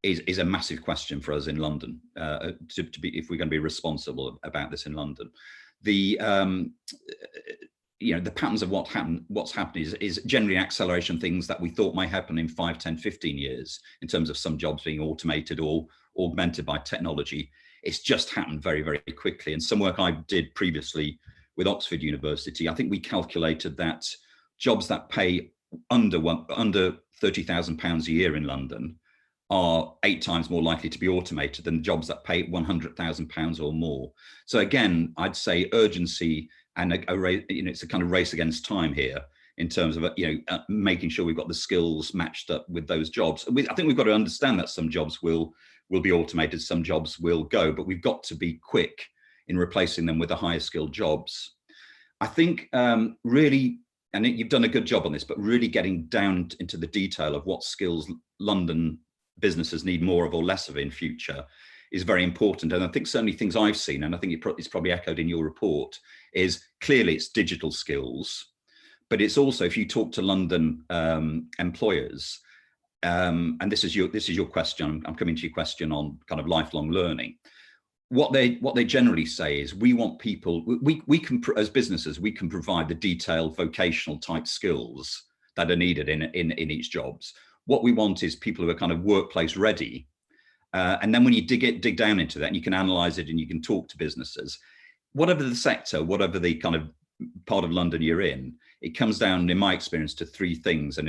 is a massive question for us in London, if we're going to be responsible about this in London. The patterns of what's happening is generally acceleration, things that we thought might happen in 5, 10, 15 years in terms of some jobs being automated or augmented by technology. It's just happened very, very quickly. And some work I did previously with Oxford University, I think we calculated that jobs that pay under £30,000 a year in London are 8 times more likely to be automated than jobs that pay £100,000 or more. So again, I'd say urgency, and it's a kind of race against time here in terms of making sure we've got the skills matched up with those jobs. I think we've got to understand that some jobs will be automated, some jobs will go, but we've got to be quick in replacing them with the higher skilled jobs. I think really, and you've done a good job on this, but really getting down into the detail of what skills London businesses need more of or less of in future is very important. And I think certainly things I've seen, and I think it's probably echoed in your report, is clearly it's digital skills, but it's also, if you talk to London employers, and this is your question, I'm coming to your question on kind of lifelong learning. What they generally say is, we want people, we can, as businesses, we can provide the detailed vocational type skills that are needed in each jobs. What we want is people who are kind of workplace ready. And then when you dig down into that, and you can analyze it and you can talk to businesses, whatever the sector, whatever the kind of part of London you're in, it comes down, in my experience, to three things. And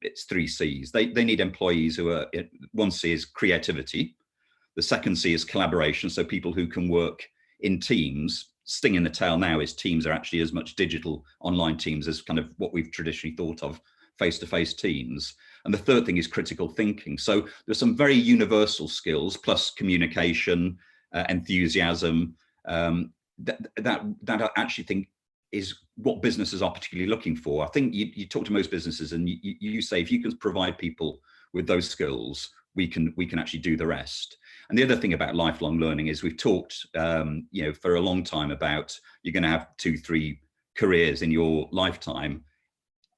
it's 3 C's. They need employees who are, one C is creativity. The second C is collaboration. So people who can work in teams. Sting in the tail now is teams are actually as much digital online teams as kind of what we've traditionally thought of face-to-face teams. And the third thing is critical thinking. So there's some very universal skills, plus communication, enthusiasm, that I actually think is what businesses are particularly looking for. I think you talk to most businesses and you say, if you can provide people with those skills, we can actually do the rest. And the other thing about lifelong learning is, we've talked for a long time about you're going to have 2-3 careers in your lifetime.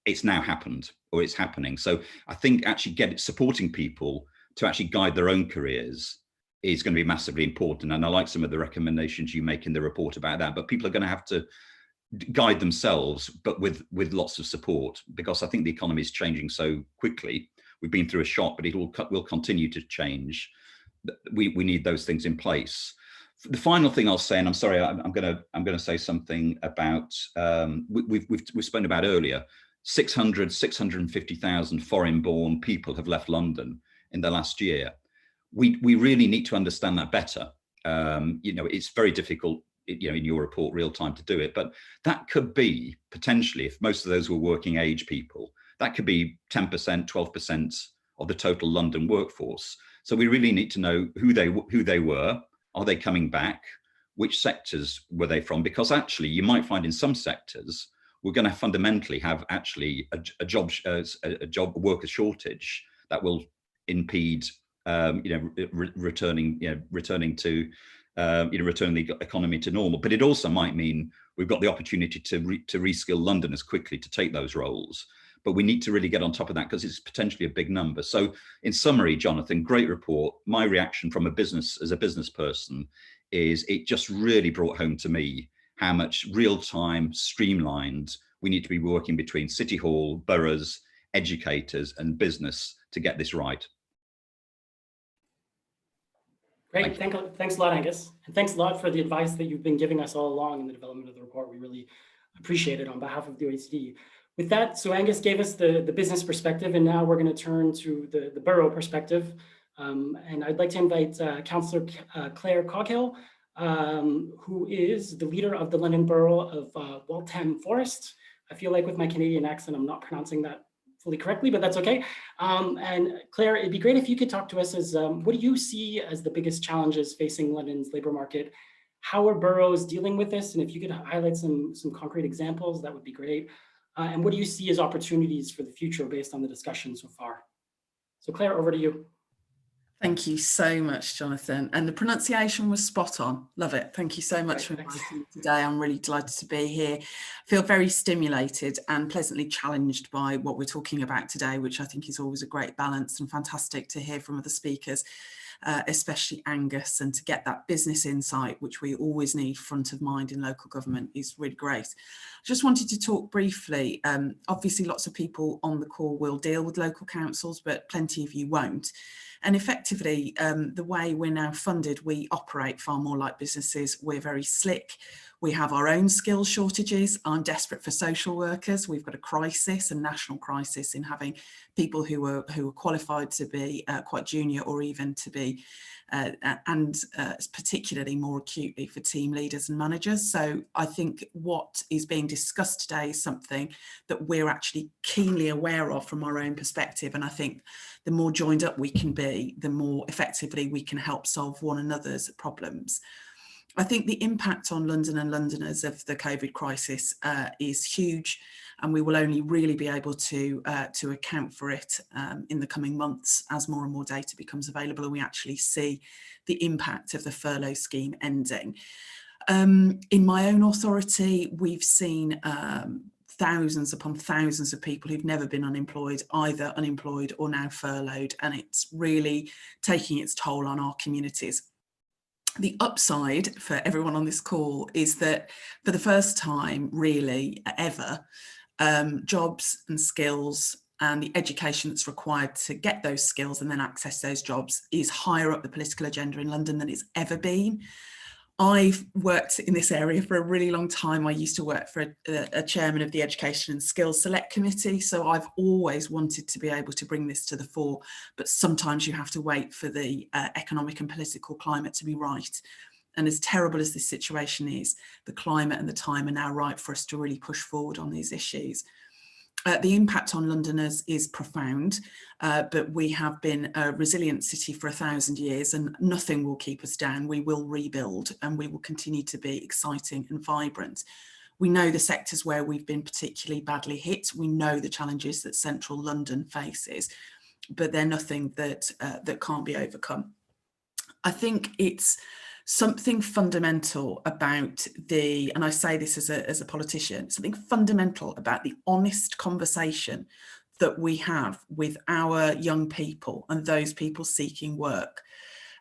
It's now happened, or it's happening. So I think actually supporting people to actually guide their own careers is going to be massively important. And I like some of the recommendations you make in the report about that, but people are going to have to guide themselves, but with lots of support, because I think the economy is changing so quickly. We've been through a shock, but will continue to change. We need those things in place. The final thing I'll say, and I'm sorry, I'm going to say something about we've spoken about earlier. 650,000 foreign-born people have left London in the last year. We really need to understand that better. It's very difficult, in your report, real time, to do it, but that could be potentially, if most of those were working age people, that could be 10%, 12% of the total London workforce. So we really need to know who they were. Are they coming back? Which sectors were they from? Because actually, you might find in some sectors, we're going to fundamentally have actually a job worker shortage that will impede, returning the economy to normal. But it also might mean we've got the opportunity to reskill Londoners quickly to take those roles. But we need to really get on top of that, because it's potentially a big number. So in summary, Jonathan, great report. My reaction from as a business person is, it just really brought home to me how much real-time, streamlined we need to be working between City Hall, boroughs, educators and business to get this right. Great, thanks a lot, Angus. And thanks a lot for the advice that you've been giving us all along in the development of the report. We really appreciate it on behalf of the OECD. With that, so Angus gave us the business perspective, and now we're going to turn to the borough perspective. And I'd like to invite Councillor Claire Coghill, who is the leader of the London Borough of Waltham Forest. I feel like with my Canadian accent, I'm not pronouncing that fully correctly, but that's okay. And Claire, it'd be great if you could talk to us as what do you see as the biggest challenges facing London's labor market? How are boroughs dealing with this? And if you could highlight some concrete examples, that would be great. And what do you see as opportunities for the future based on the discussion so far? So Claire, over to you. Thank you so much, Jonathan. And the pronunciation was spot on. Love it. Thank you so much for inviting me today. I'm really delighted to be here. I feel very stimulated and pleasantly challenged by what we're talking about today, which I think is always a great balance, and fantastic to hear from other speakers, especially Angus, and to get that business insight, which we always need front of mind in local government, is really great. I just wanted to talk briefly. Obviously, lots of people on the call will deal with local councils, but plenty of you won't. And effectively, the way we're now funded, we operate far more like businesses. We're very slick. We have our own skill shortages. I'm desperate for social workers. We've got a crisis, a national crisis, in having people who are qualified to be quite junior, or even to be, particularly more acutely for team leaders and managers. So I think what is being discussed today is something that we're actually keenly aware of from our own perspective. And I think the more joined up we can be, the more effectively we can help solve one another's problems. I think the impact on London and Londoners of the COVID crisis is huge, and we will only really be able to account for it in the coming months as more and more data becomes available and we actually see the impact of the furlough scheme ending. In my own authority, we've seen thousands upon thousands of people who've never been unemployed, either unemployed or now furloughed, and it's really taking its toll on our communities. The upside for everyone on this call is that for the first time, really, ever, jobs and skills and the education that's required to get those skills and then access those jobs is higher up the political agenda in London than it's ever been. I've worked in this area for a really long time. I used to work for a chairman of the Education and Skills Select Committee, so I've always wanted to be able to bring this to the fore, but sometimes you have to wait for the economic and political climate to be right. And as terrible as this situation is, the climate and the time are now right for us to really push forward on these issues. The impact on Londoners is profound, but we have been a resilient city for 1,000 years and nothing will keep us down. We will rebuild and we will continue to be exciting and vibrant. We know the sectors where we've been particularly badly hit. We know the challenges that central London faces, but they're nothing that can't be overcome. I think it's something fundamental about and I say this as a politician, something fundamental about the honest conversation that we have with our young people and those people seeking work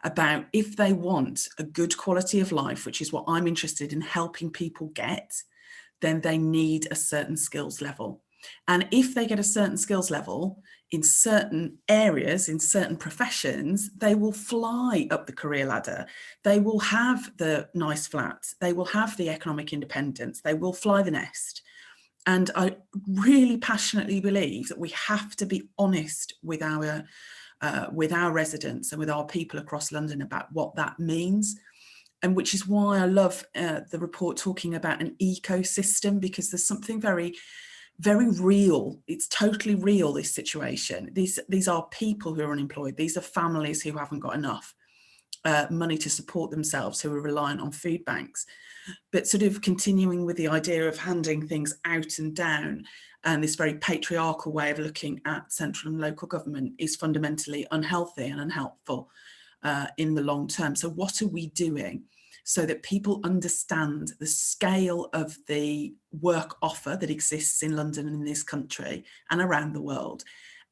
about if they want a good quality of life, which is what I'm interested in helping people get, then they need a certain skills level. And if they get a certain skills level in certain areas, in certain professions, they will fly up the career ladder. They will have the nice flat. They will have the economic independence. They will fly the nest. And I really passionately believe that we have to be honest with our residents and with our people across London about what that means. And which is why I love the report talking about an ecosystem, because there's something very real. It's totally real, this situation. These are people who are unemployed. These are families who haven't got enough money to support themselves, who are reliant on food banks. But sort of continuing with the idea of handing things out and down and this very patriarchal way of looking at central and local government is fundamentally unhealthy and unhelpful in the long term. So what are we doing so that people understand the scale of the work offer that exists in London and in this country and around the world,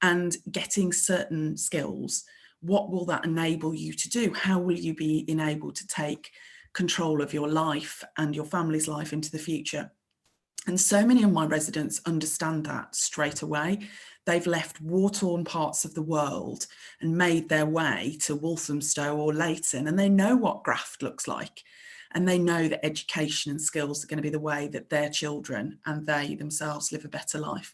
and getting certain skills? What will that enable you to do? How will you be enabled to take control of your life and your family's life into the future? And so many of my residents understand that straight away. They've left war-torn parts of the world and made their way to Walthamstow or Leighton, and they know what graft looks like. And they know that education and skills are going to be the way that their children and they themselves live a better life.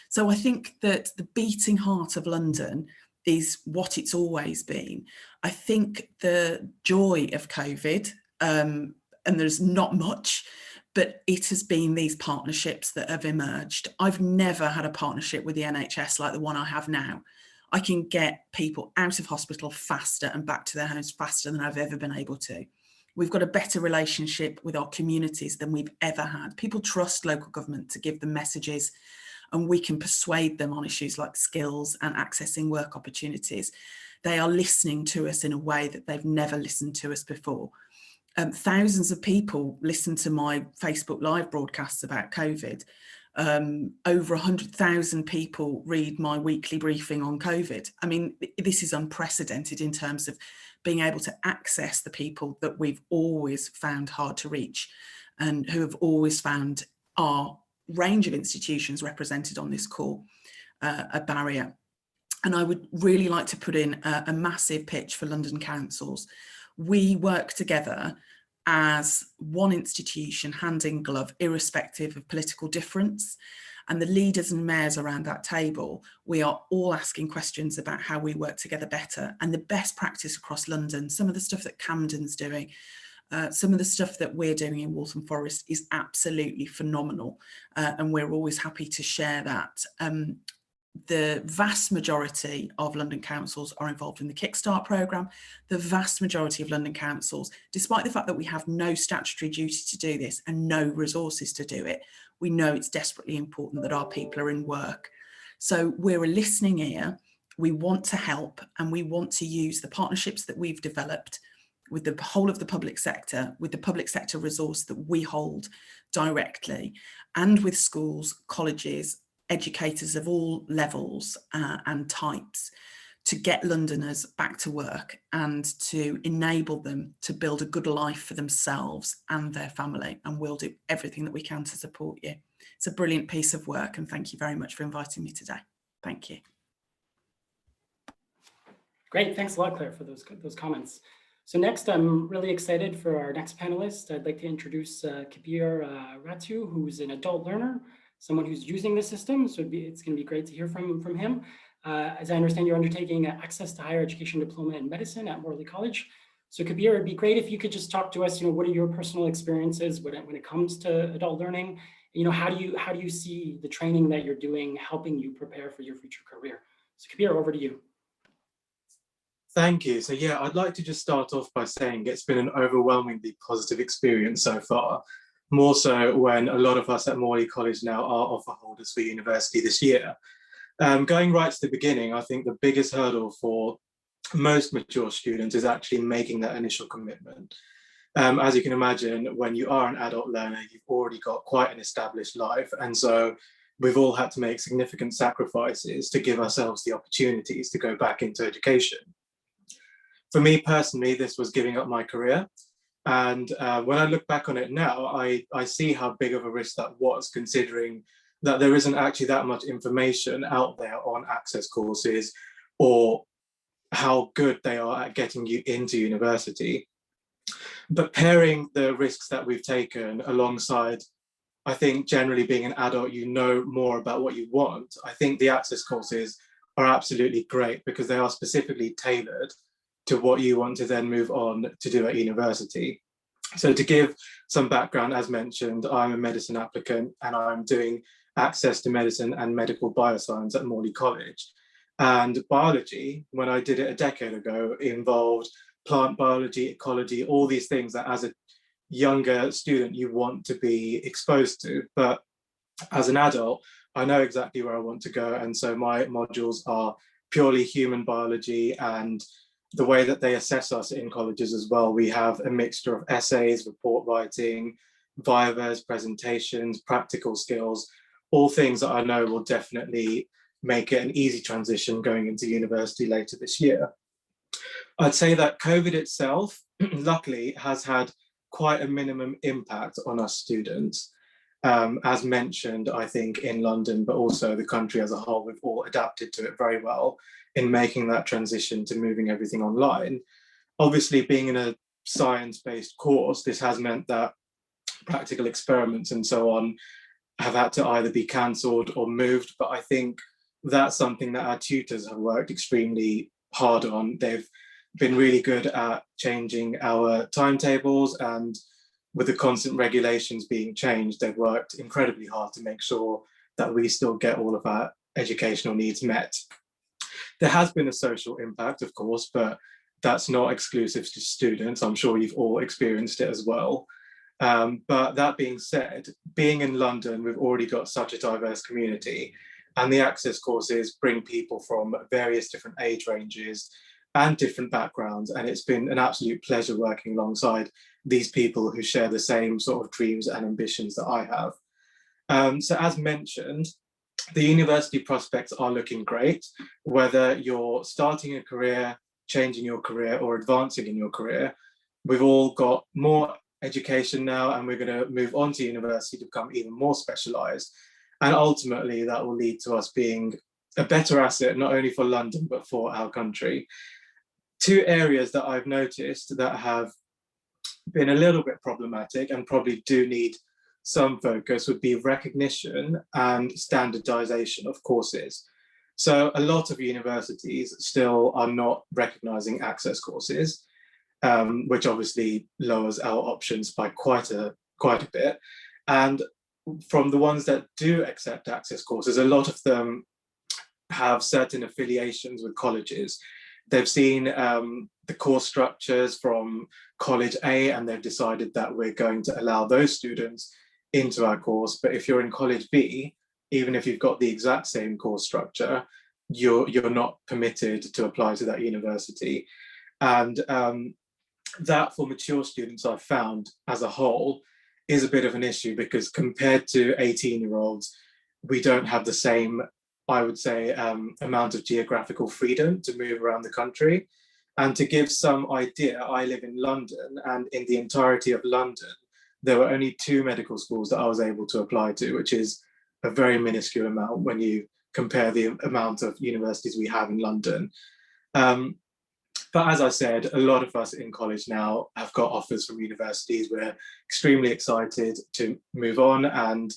So I think that the beating heart of London is what it's always been. I think the joy of COVID, and there's not much, but it has been these partnerships that have emerged. I've never had a partnership with the NHS like the one I have now. I can get people out of hospital faster and back to their homes faster than I've ever been able to. We've got a better relationship with our communities than we've ever had. People trust local government to give them messages, and we can persuade them on issues like skills and accessing work opportunities. They are listening to us in a way that they've never listened to us before. Thousands of people listen to my Facebook Live broadcasts about COVID. Over 100,000 people read my weekly briefing on COVID. I mean, this is unprecedented in terms of being able to access the people that we've always found hard to reach and who have always found our range of institutions represented on this call a barrier. And I would really like to put in a massive pitch for London councils. We work together as one institution, hand in glove, irrespective of political difference. And the leaders and mayors around that table, we are all asking questions about how we work together better and the best practice across London. Some of the stuff that Camden's doing, some of the stuff that we're doing in Waltham Forest is absolutely phenomenal. And we're always happy to share that. the vast majority of London councils are involved in the Kickstart programme. The vast majority of London councils, despite the fact that we have no statutory duty to do this and no resources to do it, we know it's desperately important that our people are in work. So we're a listening ear. We want to help, and we want to use the partnerships that we've developed with the whole of the public sector, with the public sector resource that we hold directly, and with schools, colleges, educators of all levels and types, to get Londoners back to work and to enable them to build a good life for themselves and their family. And we'll do everything that we can to support you. It's a brilliant piece of work, and thank you very much for inviting me today. Thank you. Great, thanks a lot, Claire, for those comments. So next, I'm really excited for our next panelist. I'd like to introduce Kabir Ratu, who's an adult learner, someone who's using the system. So it's going to be great to hear from him. As I understand, you're undertaking access to higher education diploma in medicine at Morley College. So Kabir, it'd be great if you could just talk to us. What are your personal experiences when it comes to adult learning? How do you see the training that you're doing helping you prepare for your future career? So Kabir, over to you. Thank you. So yeah, I'd like to just start off by saying it's been an overwhelmingly positive experience so far, more so when a lot of us at Morley College now are offer holders for university this year. Going right to the beginning, I think the biggest hurdle for most mature students is actually making that initial commitment. As you can imagine, when you are an adult learner, you've already got quite an established life. And so we've all had to make significant sacrifices to give ourselves the opportunities to go back into education. For me personally, this was giving up my career. And when I look back on it now, I see how big of a risk that was, considering that there isn't actually that much information out there on access courses or how good they are at getting you into university. But pairing the risks that we've taken alongside, I think generally being an adult, you know more about what you want. I think the access courses are absolutely great because they are specifically tailored to what you want to then move on to do at university. So to give some background, as mentioned, I'm a medicine applicant and I'm doing access to medicine and medical bioscience at Morley College. And biology, when I did it a decade ago, involved plant biology, ecology, all these things that as a younger student you want to be exposed to. But as an adult, I know exactly where I want to go. And so my modules are purely human biology, and the way that they assess us in colleges as well, we have a mixture of essays, report writing, vivas, presentations, practical skills, all things that I know will definitely make it an easy transition going into university later this year. I'd say that COVID itself, luckily, has had quite a minimum impact on us students. As mentioned, I think in London, but also the country as a whole, we've all adapted to it very well in making that transition to moving everything online. Obviously, being in a science-based course, this has meant that practical experiments and so on have had to either be cancelled or moved, but I think that's something that our tutors have worked extremely hard on. They've been really good at changing our timetables, and with the constant regulations being changed, they've worked incredibly hard to make sure that we still get all of our educational needs met. There has been a social impact, of course, but that's not exclusive to students. I'm sure you've all experienced it as well. But that being said, being in London, we've already got such a diverse community, and the access courses bring people from various different age ranges and different backgrounds. And it's been an absolute pleasure working alongside these people who share the same sort of dreams and ambitions that I have. So as mentioned, the university prospects are looking great, whether you're starting a career, changing your career, or advancing in your career. We've all got more education now, and we're going to move on to university to become even more specialized. And ultimately, that will lead to us being a better asset, not only for London, but for our country. Two areas that I've noticed that have been a little bit problematic and probably do need some focus would be recognition and standardization of courses. So a lot of universities still are not recognizing access courses, which obviously lowers our options by quite a bit. And from the ones that do accept access courses, a lot of them have certain affiliations with colleges. They've seen the course structures from college A, and they've decided that we're going to allow those students into our course. But if you're in college B, even if you've got the exact same course structure, you're not permitted to apply to that university. And that for mature students, I've found as a whole is a bit of an issue, because compared to 18-year-olds, we don't have the same, I would say, amount of geographical freedom to move around the country. And to give some idea, I live in London, and in the entirety of London, there were only 2 medical schools that I was able to apply to, which is a very minuscule amount when you compare the amount of universities we have in London. But as I said, a lot of us in college now have got offers from universities. We're extremely excited to move on, and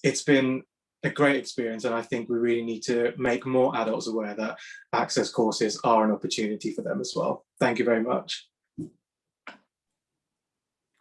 it's been a great experience. And I think we really need to make more adults aware that access courses are an opportunity for them as well. Thank you very much.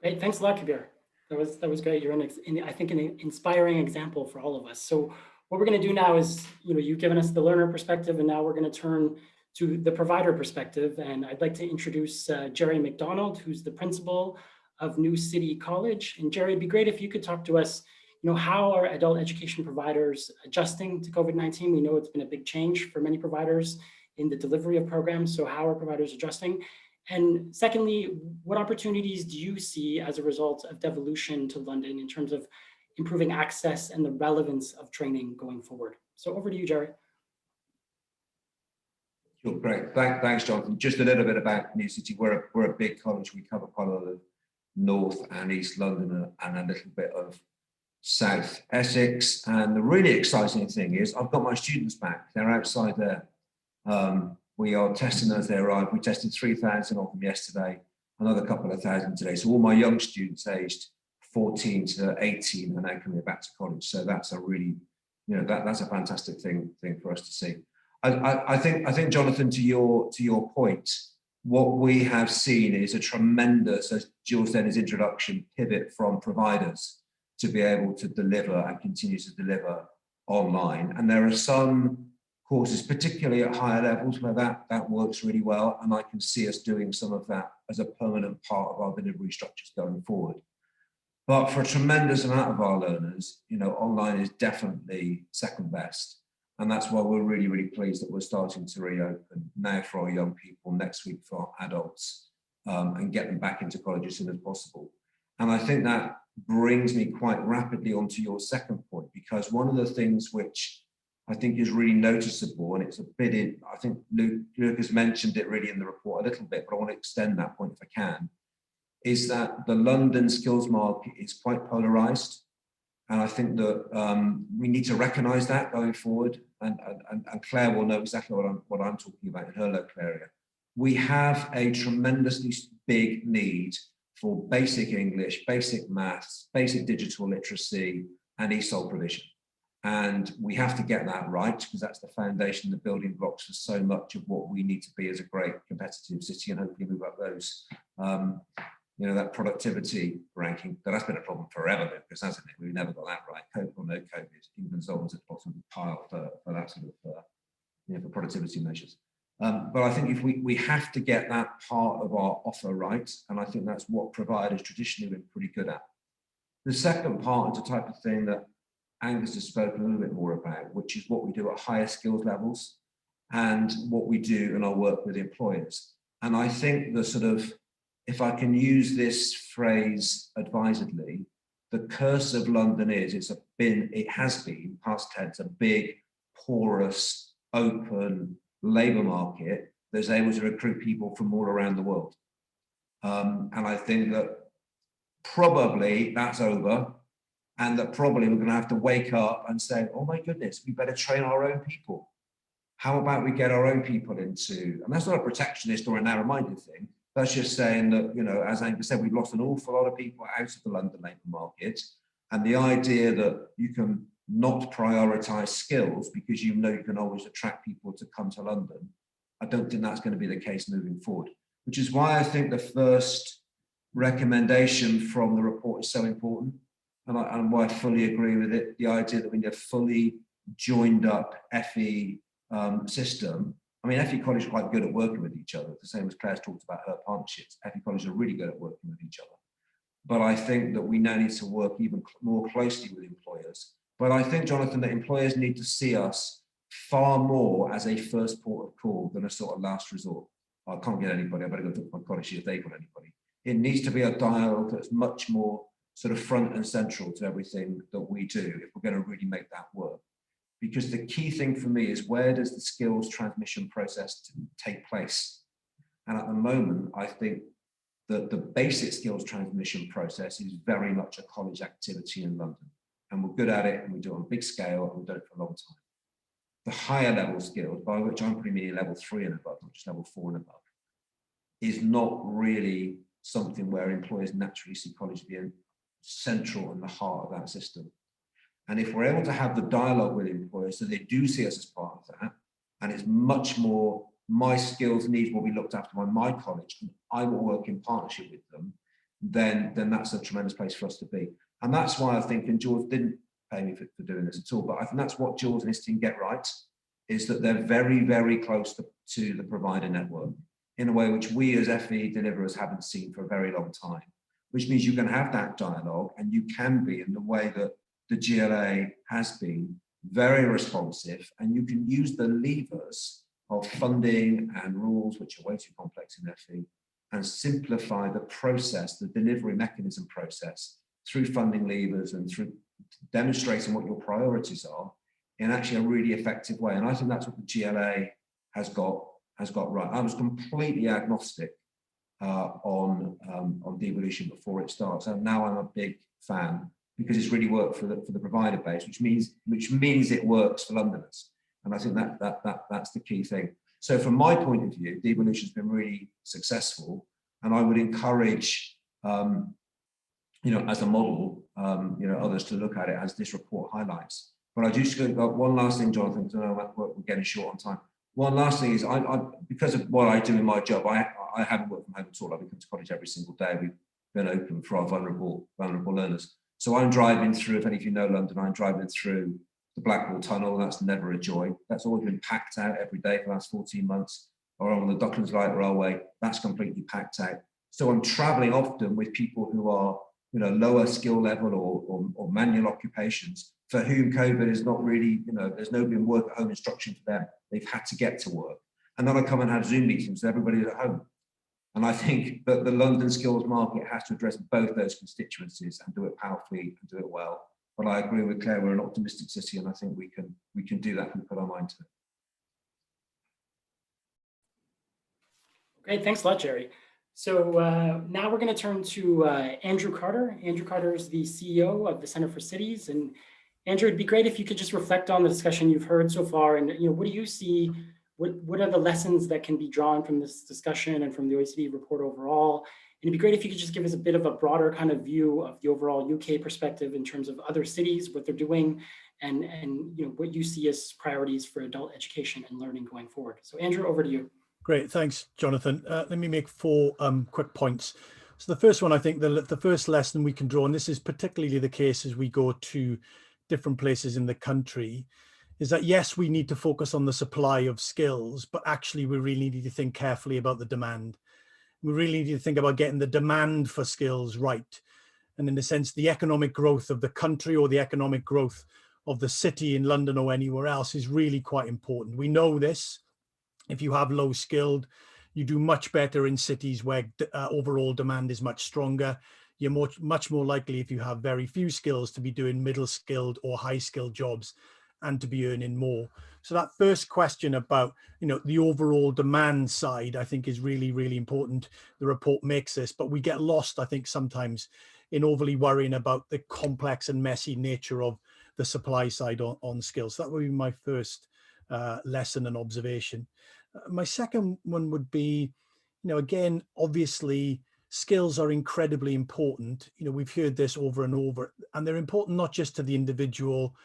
Great, thanks a lot, Kabir. That was great. You're I think an inspiring example for all of us. So what we're going to do now is, you've given us the learner perspective, and now we're going to turn to the provider perspective. And I'd like to introduce Jerry McDonald, who's the principal of New City College. And Jerry, it'd be great if you could talk to us, how are adult education providers adjusting to COVID-19? We know it's been a big change for many providers in the delivery of programs. So how are providers adjusting? And secondly, what opportunities do you see as a result of devolution to London in terms of improving access and the relevance of training going forward? So over to you, Jerry. Sure, great. Thanks, Jonathan. Just a little bit about New City. We're a big college. We cover quite a lot of North and East London and a little bit of South Essex. And the really exciting thing is I've got my students back. They're outside there. We are testing as they arrive. We tested 3,000 of them yesterday, another couple of thousand today. So all my young students aged 14 to 18 are now coming back to college. So that's a really, that's a fantastic thing for us to see. I think, Jonathan, to your point, what we have seen is a tremendous, as Jill said in his introduction, pivot from providers to be able to deliver and continue to deliver online. And there are some courses, particularly at higher levels, where that works really well. And I can see us doing some of that as a permanent part of our delivery structures going forward. But for a tremendous amount of our learners, online is definitely second best. And that's why we're really, really pleased that we're starting to reopen now for our young people, next week for our adults, and get them back into college as soon as possible. And I think that brings me quite rapidly onto your second point, because one of the things which I think is really noticeable, and it's a bit in, I think Luke has mentioned it really in the report a little bit, but I want to extend that point if I can, is that the London skills market is quite polarized. And I think that we need to recognize that going forward. And Claire will know exactly what I'm talking about in her local area. We have a tremendously big need for basic English, basic maths, basic digital literacy, and ESOL provision. And we have to get that right, because that's the foundation, the building blocks for so much of what we need to be as a great competitive city, and hopefully move up those. That productivity ranking, that's been a problem forever, because hasn't it? We've never got that right. COVID or no COVID, England's always at the bottom of the pile for that sort of for productivity measures. But I think if we have to get that part of our offer right, and I think that's what providers traditionally have been pretty good at. The second part is the type of thing that Angus has spoken a little bit more about, which is what we do at higher skills levels and what we do in our work with employers. And I think the sort of, if I can use this phrase advisedly, the curse of London is it has been past tense, a big, porous, open labour market that's able to recruit people from all around the world. And I think that probably that's over, and that probably we're going to have to wake up and say, oh my goodness, we better train our own people. How about we get our own people into, and that's not a protectionist or a narrow-minded thing. That's just saying that, as Angus said, we've lost an awful lot of people out of the London labour market. And the idea that you can not prioritise skills because you can always attract people to come to London, I don't think that's going to be the case moving forward. Which is why I think the first recommendation from the report is so important. And why I fully agree with it, the idea that we need a fully joined up FE system. I mean, FE College are quite good at working with each other, the same as Claire's talked about her partnerships. FE College are really good at working with each other. But I think that we now need to work even more closely with employers. But I think, Jonathan, that employers need to see us far more as a first port of call than a sort of last resort. I can't get anybody, I better go talk to my college, see if they've got anybody. It needs to be a dialogue that's much more sort of front and central to everything that we do if we're going to really make that work. Because the key thing for me is, where does the skills transmission process take place? And at the moment, I think that the basic skills transmission process is very much a college activity in London. And we're good at it, and we do it on a big scale, and we've done it for a long time. The higher level skills, by which I'm putting meaning level 3 and above, not just level 4 and above, is not really something where employers naturally see college being central in the heart of that system. And if we're able to have the dialogue with employers so they do see us as part of that, and it's much more my skills needs will be looked after by my college, and I will work in partnership with them, then that's a tremendous place for us to be. And that's why I think, and George didn't pay me for doing this at all, but I think that's what George and his team get right, is that they're very, very close to the provider network in a way which we as FE deliverers haven't seen for a very long time, which means you can have that dialogue, and you can be, in the way that the GLA has been, very responsive, and you can use the levers of funding and rules, which are way too complex in FE, and simplify the process, the delivery mechanism process, through funding levers and through demonstrating what your priorities are in actually a really effective way. And I think that's what the GLA has got right. I was completely agnostic on devolution before it starts, and now I'm a big fan, because it's really worked for the provider base, which means it works for Londoners. And I think that's the key thing. So from my point of view, devolution has been really successful, and I would encourage as a model, others to look at it as this report highlights. But I just got one last thing, Jonathan, because I know we're getting short on time. One last thing is, I because of what I do in my job, I haven't worked from home at all. I come to college every single day. We've been open for our vulnerable learners. So I'm driving through, if any of you know London, I'm driving through the Blackwall Tunnel. That's never a joy. That's always been packed out every day for the last 14 months. Or on the Docklands Light Railway, that's completely packed out. So I'm traveling often with people who are, lower skill level or manual occupations, for whom COVID is not really, there's no been work at home instruction for them. They've had to get to work. And then I come and have Zoom meetings with everybody at home. And I think that the London skills market has to address both those constituencies and do it powerfully and do it well. But I agree with Claire, we're an optimistic city, and I think we can do that if we put our mind to it. Great, thanks a lot, Jerry. So now we're going to turn to Andrew Carter. Andrew Carter is the CEO of the Center for Cities. And Andrew, it'd be great if you could just reflect on the discussion you've heard so far, and what do you see? What are the lessons that can be drawn from this discussion and from the OECD report overall? And it'd be great if you could just give us a bit of a broader kind of view of the overall UK perspective in terms of other cities, what they're doing, and what you see as priorities for adult education and learning going forward. So Andrew, over to you. Great, thanks, Jonathan. Let me make 4 quick points. So the first one, I think the first lesson we can draw, and this is particularly the case as we go to different places in the country, is that yes, we need to focus on the supply of skills, but actually we really need to think carefully about the demand. We really need to think about getting the demand for skills right. And in a sense, the economic growth of the country or the economic growth of the city in London or anywhere else is really quite important. We know this. If you have low skilled, you do much better in cities where overall demand is much stronger. You're much more likely, if you have very few skills, to be doing middle skilled or high skilled jobs and to be earning more. So that first question about, the overall demand side, I think is really, really important. The report makes this, but we get lost, I think, sometimes in overly worrying about the complex and messy nature of the supply side on skills. So that would be my first lesson and observation. My second one would be, again, obviously, skills are incredibly important. We've heard this over and over, and they're important not just to the individual,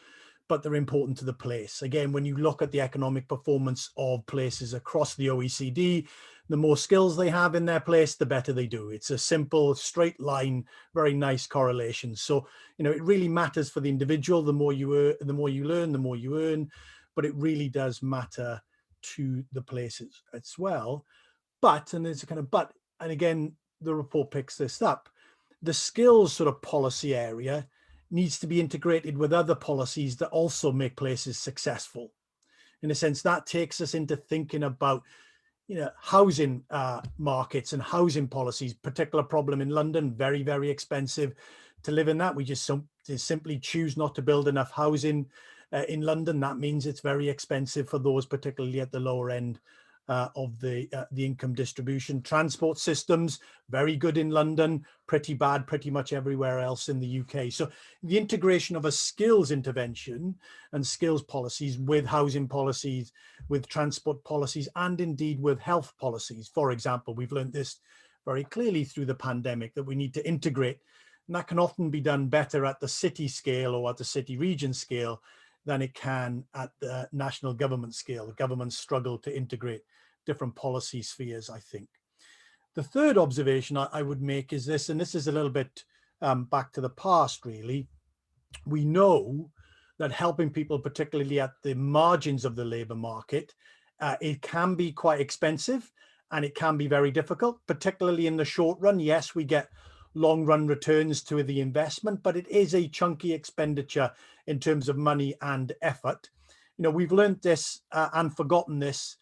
but they're important to the place. Again, when you look at the economic performance of places across the OECD, the more skills they have in their place, the better they do. It's a simple, straight line, very nice correlation. So, you know, it really matters for the individual. The more you learn, the more you earn, but it really does matter to the places as well. But, and there's a kind of but, and again, the report picks this up, the skills sort of policy area needs to be integrated with other policies that also make places successful. In a sense, that takes us into thinking about, you know, housing markets and housing policies. Particular problem in London, very, very expensive to live in that. We just simply choose not to build enough housing in London. That means it's very expensive for those, particularly at the lower end of the income distribution. Transport systems, very good in London, pretty bad pretty much everywhere else in the UK. So the integration of a skills intervention and skills policies with housing policies, with transport policies, and indeed with health policies. For example, we've learned this very clearly through the pandemic, that we need to integrate, and that can often be done better at the city scale or at the city region scale than it can at the national government scale. Governments struggle to integrate different policy spheres, I think. The third observation I would make is this, and this is a little bit back to the past, really. We know that helping people, particularly at the margins of the labour market, it can be quite expensive and it can be very difficult, particularly in the short run. Yes, we get long run returns to the investment, but it is a chunky expenditure in terms of money and effort. You know, we've learned this and forgotten this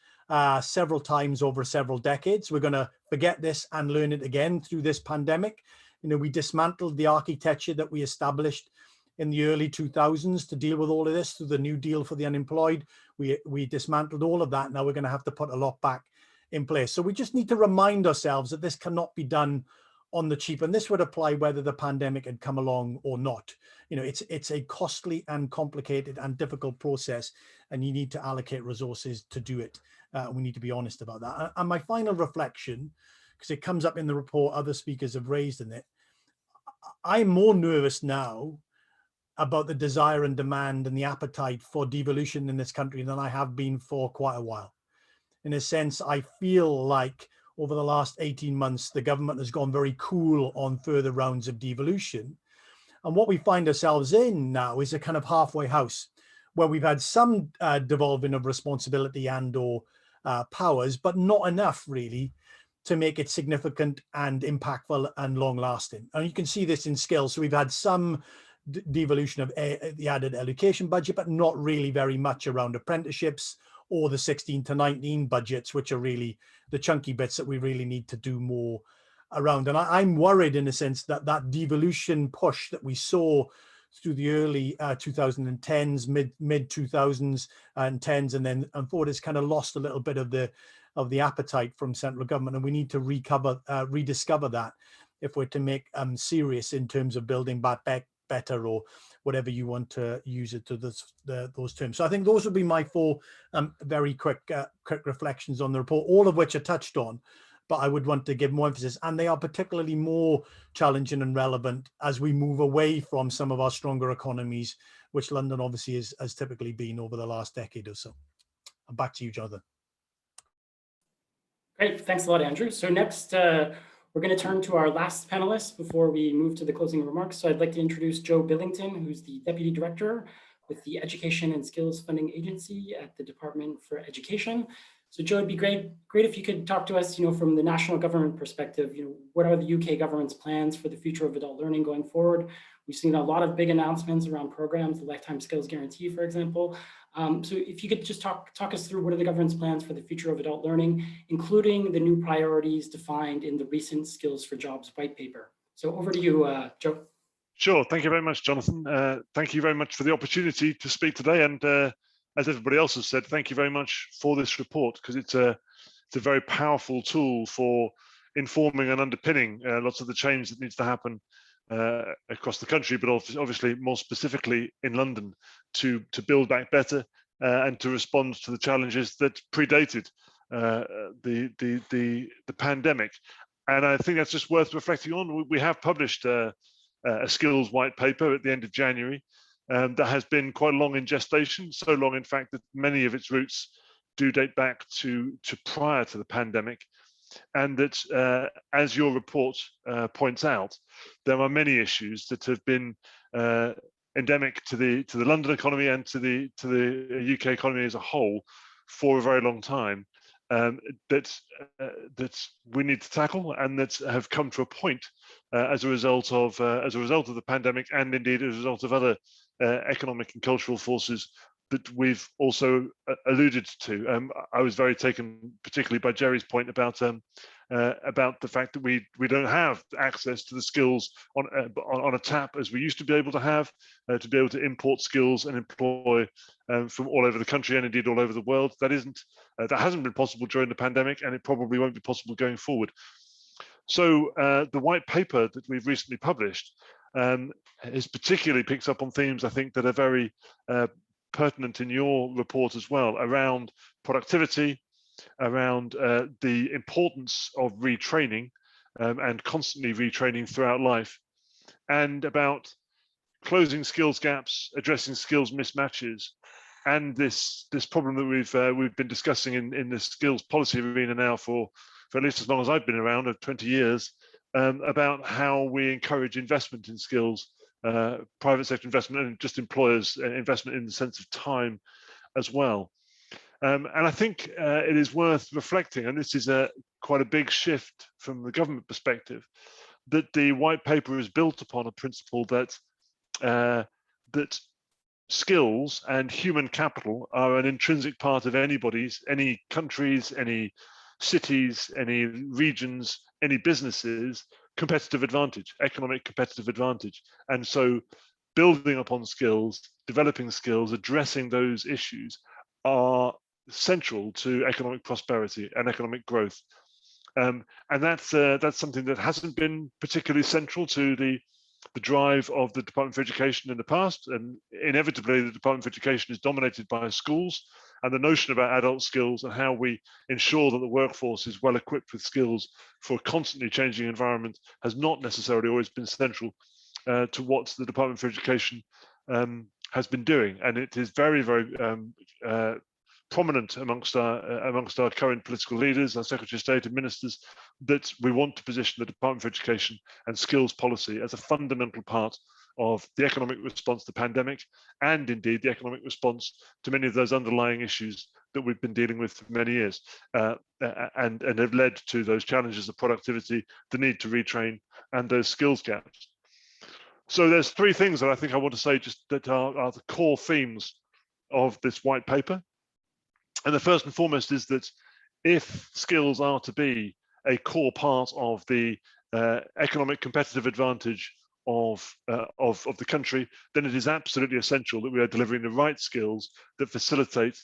several times over several decades. We're going to forget this and learn it again through this pandemic. You know, we dismantled the architecture that we established in the early 2000s to deal with all of this through the New Deal for the unemployed. We dismantled all of that. Now we're going to have to put a lot back in place. So we just need to remind ourselves that this cannot be done on the cheap, and this would apply whether the pandemic had come along or not. You know, it's a costly and complicated and difficult process, and you need to allocate resources to do it. We need to be honest about that. And my final reflection, because it comes up in the report, other speakers have raised in it, I'm more nervous now about the desire and demand and the appetite for devolution in this country than I have been for quite a while. In a sense, I feel like over the last 18 months, the government has gone very cool on further rounds of devolution. And what we find ourselves in now is a kind of halfway house where we've had some devolving of responsibility and or powers, but not enough really to make it significant and impactful and long lasting. And you can see this in skills. So we've had some devolution of the added education budget, but not really very much around apprenticeships or the 16 to 19 budgets, which are really the chunky bits that we really need to do more around. And I'm worried in a sense that that devolution push that we saw through the early 2010s, mid 2000s and 10s, and then forward, has kind of lost a little bit of the appetite from central government, and we need to rediscover that if we're to make serious in terms of building back better, or whatever you want to use it to those terms. So I think those would be my four very quick reflections on the report, all of which are touched on, but I would want to give more emphasis, and they are particularly more challenging and relevant as we move away from some of our stronger economies, which London obviously has typically been over the last decade or so. And back to you, Jonathan. Great, thanks a lot, Andrew. So next, we're going to turn to our last panelist before we move to the closing remarks. So I'd like to introduce Joe Billington, who's the Deputy Director with the Education and Skills Funding Agency at the Department for Education. So Joe, it'd be great if you could talk to us, from the national government perspective, what are the UK government's plans for the future of adult learning going forward? We've seen a lot of big announcements around programs, the Lifetime Skills Guarantee, for example. So if you could just talk us through what are the government's plans for the future of adult learning, including the new priorities defined in the recent Skills for Jobs white paper. So over to you, Joe. Sure. Thank you very much, Jonathan. Thank you very much for the opportunity to speak today. And as everybody else has said, thank you very much for this report, because it's a very powerful tool for informing and underpinning lots of the change that needs to happen across the country, but obviously more specifically in London, to build back better and to respond to the challenges that predated the pandemic. And I think that's just worth reflecting on. We have published a skills white paper at the end of January, that has been quite long in gestation, so long in fact that many of its roots do date back to prior to the pandemic, and that as your report points out, there are many issues that have been endemic to the London economy and to the UK economy as a whole for a very long time, that we need to tackle, and that have come to a point as a result of the pandemic, and indeed as a result of other economic and cultural forces that we've also alluded to. I was very taken particularly by Jerry's point about the fact that we don't have access to the skills on a tap as we used to be able to have, to be able to import skills and employ from all over the country and indeed all over the world. That hasn't been possible during the pandemic, and it probably won't be possible going forward. So the white paper that we've recently published is particularly picks up on themes I think that are very pertinent in your report as well, around productivity, around the importance of retraining and constantly retraining throughout life, and about closing skills gaps, addressing skills mismatches, and this problem that we've been discussing in the skills policy arena now for at least as long as I've been around, 20 years, about how we encourage investment in skills, private sector investment, and just employers' investment in the sense of time as well. And I think it is worth reflecting, and this is quite a big shift from the government perspective, that the white paper is built upon a principle that that skills and human capital are an intrinsic part of any countries, any cities, any regions, any businesses' competitive advantage, economic competitive advantage. And so building upon skills, developing skills, addressing those issues are central to economic prosperity and economic growth. And that's something that hasn't been particularly central to the drive of the Department for Education in the past, and inevitably the Department for Education is dominated by schools, and the notion about adult skills and how we ensure that the workforce is well equipped with skills for a constantly changing environment has not necessarily always been central to what the Department for Education has been doing. And it is very, very prominent amongst our current political leaders, our Secretary of State and ministers, that we want to position the Department for Education and skills policy as a fundamental part of the economic response to the pandemic, and indeed the economic response to many of those underlying issues that we've been dealing with for many years, and have led to those challenges of productivity, the need to retrain, and those skills gaps. So there's three things that I think I want to say just that are the core themes of this white paper. And the first and foremost is that if skills are to be a core part of the economic competitive advantage of the country, then it is absolutely essential that we are delivering the right skills that facilitate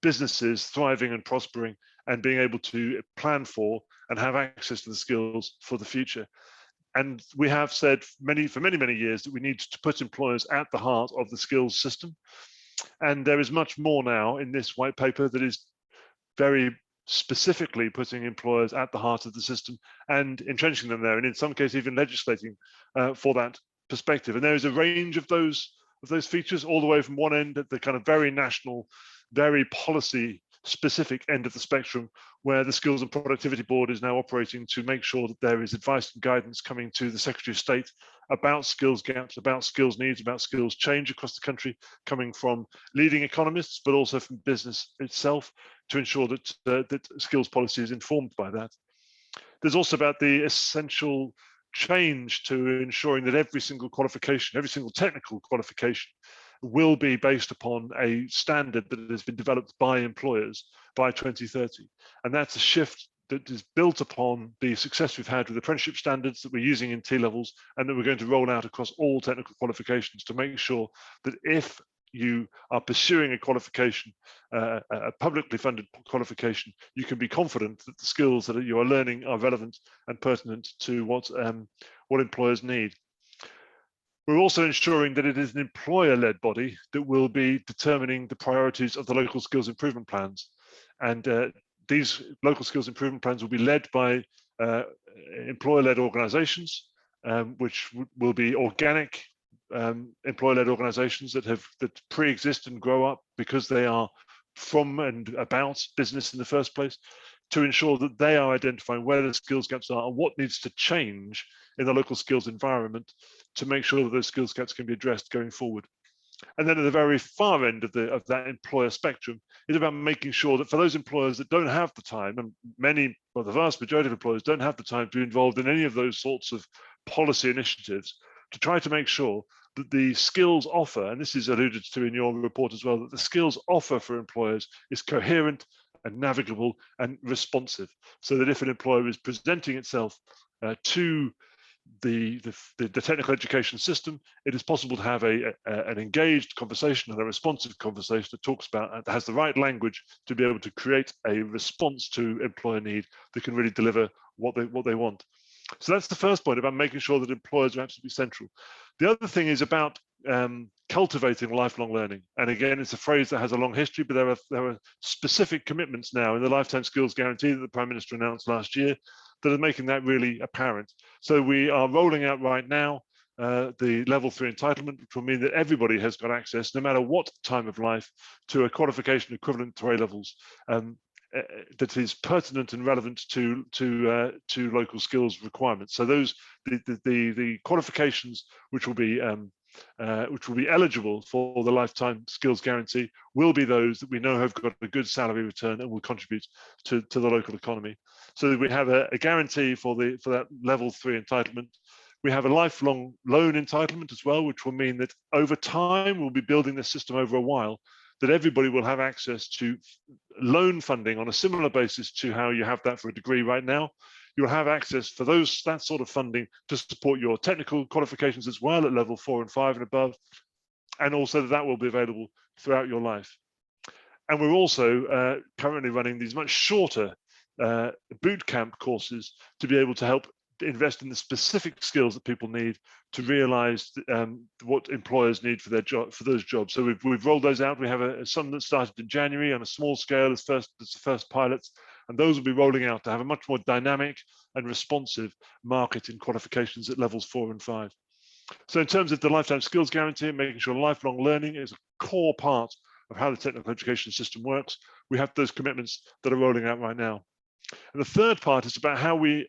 businesses thriving and prospering and being able to plan for and have access to the skills for the future. And we have said for many years that we need to put employers at the heart of the skills system. And there is much more now in this white paper that is very specifically putting employers at the heart of the system and entrenching them there, and in some cases even legislating for that perspective. And there is a range of those features, all the way from one end at the kind of very national, very policy specific end of the spectrum, where the Skills and Productivity Board is now operating to make sure that there is advice and guidance coming to the Secretary of State about skills gaps, about skills needs, about skills change across the country, coming from leading economists, but also from business itself, to ensure that that skills policy is informed by that. There's also about the essential change to ensuring that every single qualification, every single technical qualification, will be based upon a standard that has been developed by employers by 2030. And that's a shift that is built upon the success we've had with apprenticeship standards that we're using in T-levels, and that we're going to roll out across all technical qualifications to make sure that if you are pursuing a qualification, a publicly funded qualification, you can be confident that the skills that you are learning are relevant and pertinent to what employers need. We're also ensuring that it is an employer-led body that will be determining the priorities of the local skills improvement plans. And these local skills improvement plans will be led by employer-led organizations, which will be organic, employer-led organisations that pre-exist and grow up because they are from and about business in the first place, to ensure that they are identifying where the skills gaps are and what needs to change in the local skills environment to make sure that those skills gaps can be addressed going forward. And then at the very far end of that employer spectrum is about making sure that for those employers that don't have the time, and the vast majority of employers don't have the time to be involved in any of those sorts of policy initiatives, to try to make sure that the skills offer, and this is alluded to in your report as well, that the skills offer for employers is coherent and navigable and responsive, so that if an employer is presenting itself to the technical education system, it is possible to have an engaged conversation and a responsive conversation that talks about, that has the right language to be able to create a response to employer need that can really deliver what they want. So that's the first point, about making sure that employers are absolutely central. The other thing is about cultivating lifelong learning. And again, it's a phrase that has a long history, but there are specific commitments now in the Lifetime Skills Guarantee that the Prime Minister announced last year that are making that really apparent. So we are rolling out right now the level 3 entitlement, which will mean that everybody has got access, no matter what time of life, to a qualification equivalent to A levels that is pertinent and relevant to local skills requirements. So those the qualifications which will be eligible for the Lifetime Skills Guarantee will be those that we know have got a good salary return and will contribute to the local economy. So we have a guarantee for that level 3 entitlement. We have a lifelong loan entitlement as well, which will mean that over time, we'll be building this system over a while, that everybody will have access to loan funding on a similar basis to how you have that for a degree right now. You'll have access for that sort of funding to support your technical qualifications as well at level 4 and 5 and above, and also that will be available throughout your life. And we're also currently running these much shorter boot camp courses to be able to help invest in the specific skills that people need to realize what employers need for those jobs. So we've rolled those out. We have some that started in January on a small scale as the first pilots, and those will be rolling out to have a much more dynamic and responsive market in qualifications at levels 4 and 5. So in terms of the Lifetime Skills Guarantee, making sure lifelong learning is a core part of how the technical education system works, we have those commitments that are rolling out right now. And the third part is about how we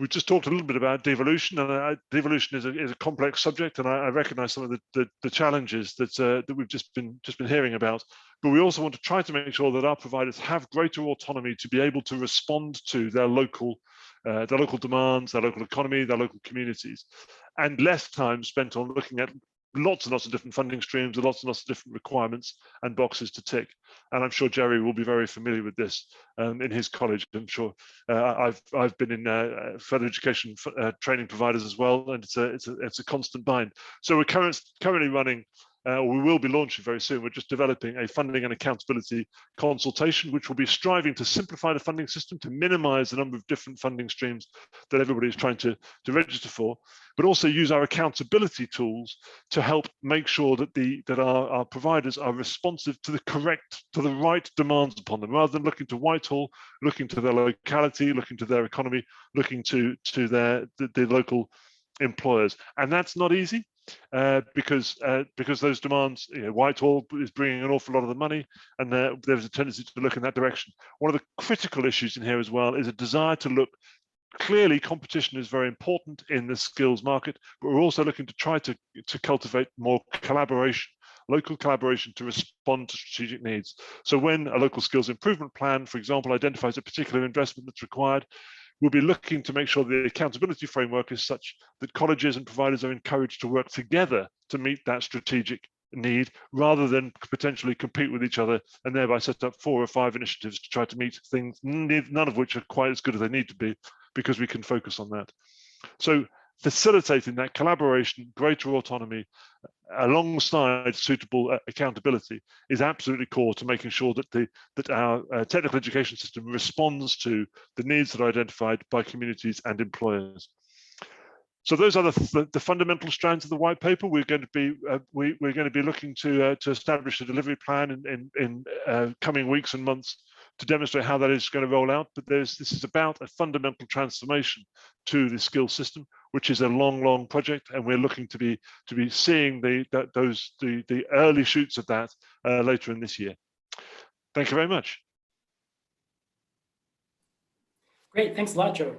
just talked a little bit about devolution, and devolution is a complex subject, and I recognise some of the challenges that we've just been hearing about. But we also want to try to make sure that our providers have greater autonomy to be able to respond to their local demands, their local economy, their local communities, and less time spent on looking at lots and lots of different funding streams and lots of different requirements and boxes to tick. And I'm sure Jerry will be very familiar with this in his college. I'm sure I've been in further education training providers as well, and it's a constant bind. So we're currently running, we will be launching very soon. We're just developing a funding and accountability consultation, which will be striving to simplify the funding system, to minimize the number of different funding streams that everybody is trying to register for, but also use our accountability tools to help make sure that our providers are responsive to the right demands upon them, rather than looking to Whitehall, looking to their locality, looking to their economy, looking to the local employers. And that's not easy. Because those demands, Whitehall is bringing an awful lot of the money, and there's a tendency to look in that direction. One of the critical issues in here as well is a desire to look. Clearly, competition is very important in the skills market, but we're also looking to try to cultivate more collaboration, local collaboration, to respond to strategic needs. So when a local skills improvement plan, for example, identifies a particular investment that's required, we'll be looking to make sure the accountability framework is such that colleges and providers are encouraged to work together to meet that strategic need, rather than potentially compete with each other and thereby set up 4 or 5 initiatives to try to meet things, none of which are quite as good as they need to be, because we can focus on that. So facilitating that collaboration, greater autonomy, alongside suitable accountability, is absolutely core to making sure that our technical education system responds to the needs that are identified by communities and employers. So those are the fundamental strands of the white paper. We're going to be looking to establish a delivery plan in coming weeks and months to demonstrate how that is going to roll out. But this is about a fundamental transformation to the skills system. which is a long project, and we're looking to be seeing the early shoots of that later in this year. Thank you very much. Great, thanks a lot, Joe.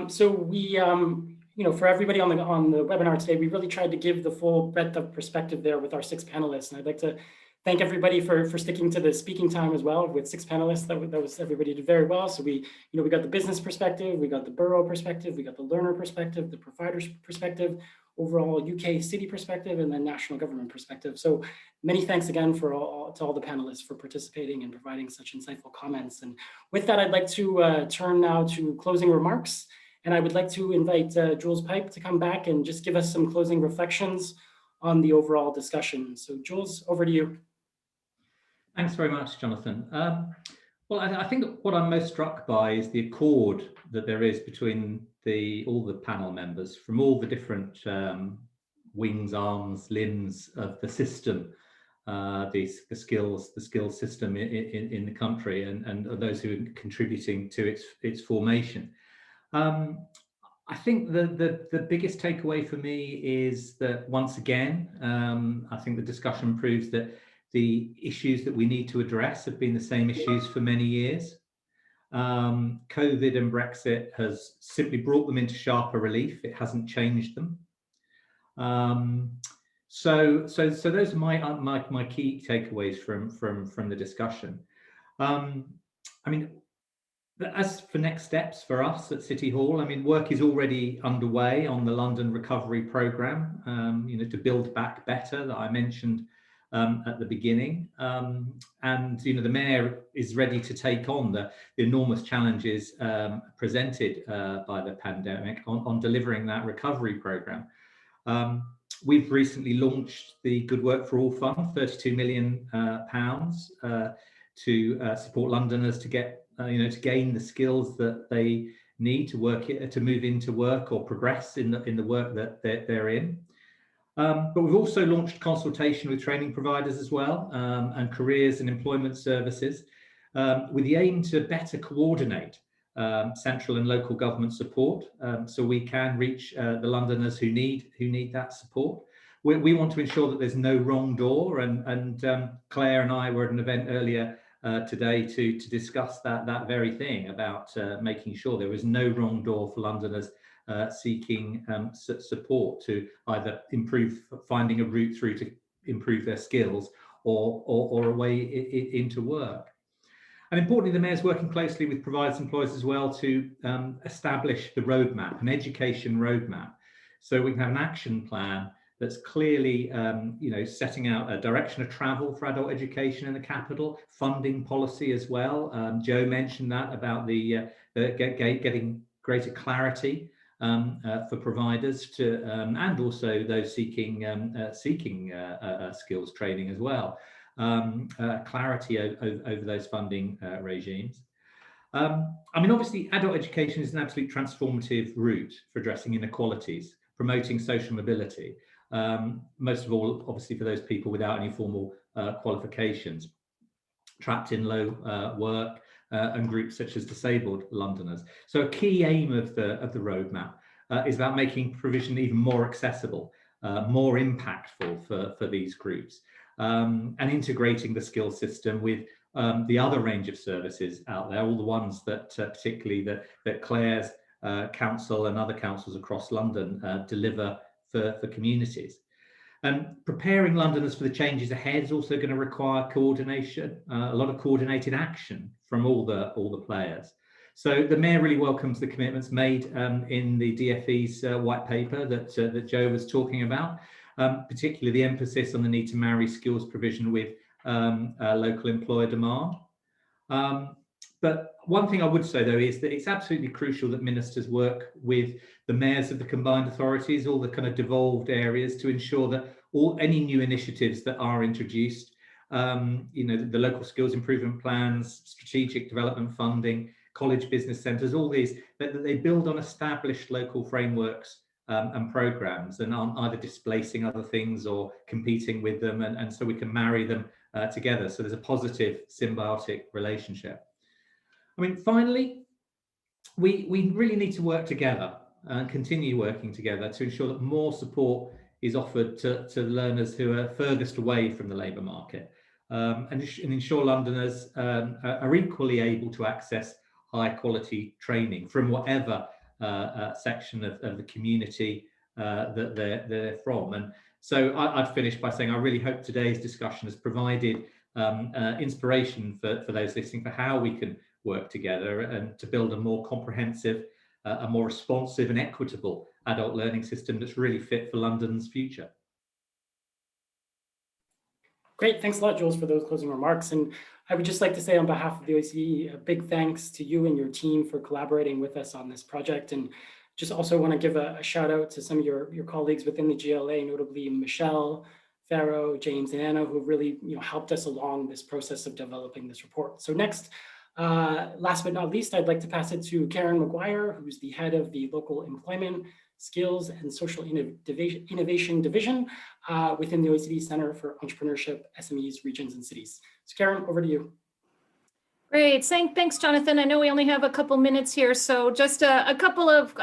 So we, for everybody on the webinar today, we really tried to give the full breadth of perspective there with our 6 panelists, and I'd like to thank everybody for sticking to the speaking time as well. With 6 panelists, that was everybody did very well. So we got the business perspective, we got the borough perspective, we got the learner perspective, the provider's perspective, overall UK city perspective, and then national government perspective. So many thanks again to all the panelists for participating and providing such insightful comments. And with that, I'd like to turn now to closing remarks. And I would like to invite Jules Pipe to come back and just give us some closing reflections on the overall discussion. So Jules, over to you. Thanks very much, Jonathan. Well, I think what I'm most struck by is the accord that there is between all the panel members from all the different wings, arms, limbs of the system, the skills system in the country, and those who are contributing to its formation. I think the biggest takeaway for me is that once again, I think the discussion proves that the issues that we need to address have been the same issues for many years. COVID and Brexit has simply brought them into sharper relief. It hasn't changed them. So those are my key takeaways from the discussion. I mean, as for next steps for us at City Hall, I mean, work is already underway on the London Recovery Programme, to build back better, that I mentioned at the beginning. And, the Mayor is ready to take on the enormous challenges presented by the pandemic on delivering that recovery programme. We've recently launched the Good Work for All Fund, £32 million to support Londoners to get to gain the skills that they need to move into work or progress in the work that they're in. But we've also launched consultation with training providers as well, and careers and employment services, with the aim to better coordinate central and local government support, so we can reach the Londoners who need that support. We want to ensure that there's no wrong door, and Claire and I were at an event earlier today to discuss that very thing about making sure there was no wrong door for Londoners seeking support to either finding a route through to improve their skills or a way into work. And importantly, the Mayor's working closely with providers and employers as well to establish the roadmap, an education roadmap, so we can have an action plan that's clearly, setting out a direction of travel for adult education in the capital, funding policy as well. Joe mentioned that about the getting greater clarity for providers to, and also those seeking skills training as well. Clarity over those funding regimes. I mean, obviously, adult education is an absolute transformative route for addressing inequalities, promoting social mobility. Most of all, obviously, for those people without any formal qualifications, trapped in low work, and groups such as disabled Londoners. So a key aim of the roadmap is about making provision even more accessible, more impactful for these groups, and integrating the skills system with the other range of services out there, all the ones that particularly that Claire's council and other councils across London deliver for communities. And preparing Londoners for the changes ahead is also going to require coordination, a lot of coordinated action from all the players. So the Mayor really welcomes the commitments made in the DfE's white paper that Joe was talking about, particularly the emphasis on the need to marry skills provision with local employer demand. But one thing I would say, though, is that it's absolutely crucial that ministers work with the mayors of the combined authorities, all the kind of devolved areas, to ensure that any new initiatives that are introduced, the local skills improvement plans, strategic development funding, college business centres, all these, that they build on established local frameworks and programmes, and aren't either displacing other things or competing with them, and so we can marry them together. So there's a positive symbiotic relationship. I mean, finally, we really need to work together and continue working together to ensure that more support is offered to learners who are furthest away from the labour market, and ensure Londoners are equally able to access high quality training from whatever section of the community that they're from. And so I'd finish by saying I really hope today's discussion has provided inspiration for those listening for how we can work together and to build a more comprehensive, a more responsive and equitable adult learning system that's really fit for London's future. Great, thanks a lot, Jules, for those closing remarks. And I would just like to say on behalf of the OECD, a big thanks to you and your team for collaborating with us on this project. And just also want to give a shout out to some of your colleagues within the GLA, notably Michelle, Farrow, James, and Anna, who really helped us along this process of developing this report. So next, last but not least, I'd like to pass it to Karen Mcguire, who's the head of the Local Employment, Skills and Social Innovation Division within the OECD Center for Entrepreneurship, SMEs, Regions, and Cities. So Karen, over to you. Great, thanks, Jonathan. I know we only have a couple minutes here, so just a couple of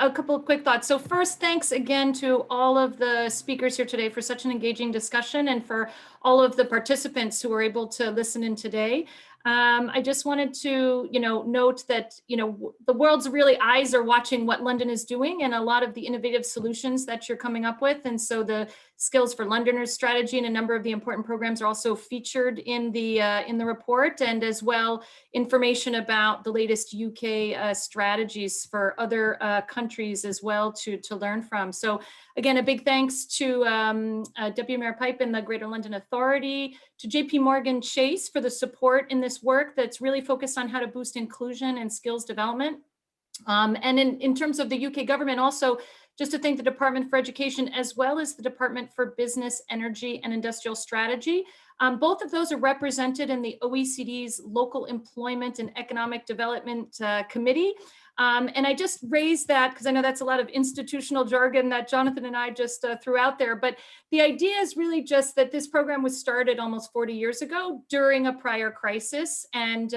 quick thoughts. So first, thanks again to all of the speakers here today for such an engaging discussion, and for all of the participants who were able to listen in today. I just wanted to, note that, the world's really eyes are watching what London is doing and a lot of the innovative solutions that you're coming up with. And so the Skills for Londoners strategy and a number of the important programs are also featured in the report, and as well information about the latest UK strategies for other countries as well to learn from. So again, a big thanks to Deputy Mayor Pipe and the Greater London Authority, to JP Chase for the support in this work that's really focused on how to boost inclusion and skills development. And in terms of the UK government, also just to thank the Department for Education as well as the Department for Business, Energy and Industrial Strategy. Both of those are represented in the OECD's Local Employment and Economic Development Committee. And I just raised that because I know that's a lot of institutional jargon that Jonathan and I just threw out there. But the idea is really just that this program was started almost 40 years ago during a prior crisis. And,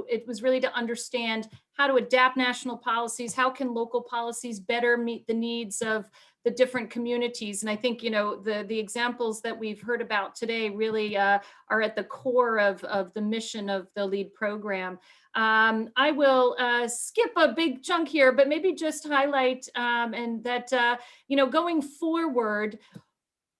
it was really to understand how to adapt national policies, how can local policies better meet the needs of the different communities. And I think, the examples that we've heard about today really are at the core of the mission of the LEAD program. I will skip a big chunk here, but maybe just highlight and that, going forward,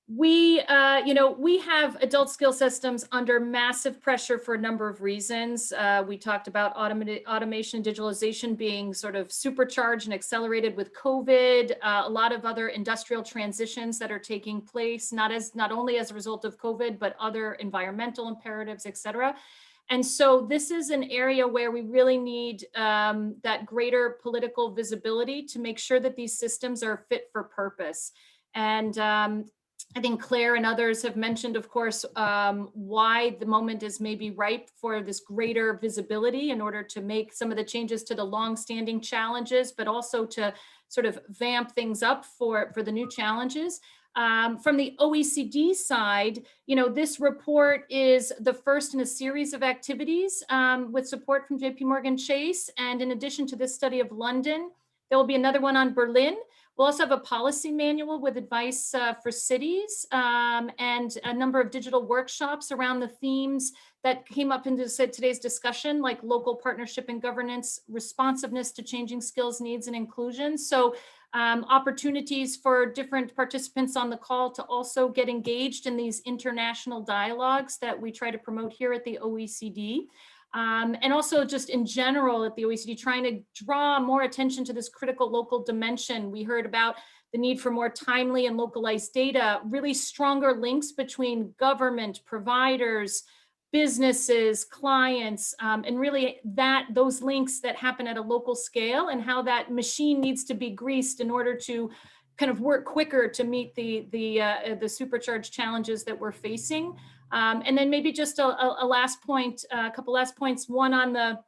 we have adult skill systems under massive pressure for a number of reasons. We talked about automation and digitalization being sort of supercharged and accelerated with COVID, a lot of other industrial transitions that are taking place, not only as a result of COVID, but other environmental imperatives, et cetera. And so this is an area where we really need that greater political visibility to make sure that these systems are fit for purpose. And I think Claire and others have mentioned, of course, why the moment is maybe ripe for this greater visibility in order to make some of the changes to the long-standing challenges, but also to sort of vamp things up for the new challenges. From the OECD side, this report is the first in a series of activities with support from JP Chase. And in addition to this study of London, there will be another one on Berlin. We'll also have a policy manual with advice for cities and a number of digital workshops around the themes that came up in today's discussion, like local partnership and governance, responsiveness to changing skills, needs, and inclusion. So opportunities for different participants on the call to also get engaged in these international dialogues that we try to promote here at the OECD. And also just in general at the OECD, trying to draw more attention to this critical local dimension. We heard about the need for more timely and localized data, really stronger links between government, providers, businesses, clients, and really those links that happen at a local scale, and how that machine needs to be greased in order to kind of work quicker to meet the supercharged challenges that we're facing. And then maybe just a last point, a couple last points, one on the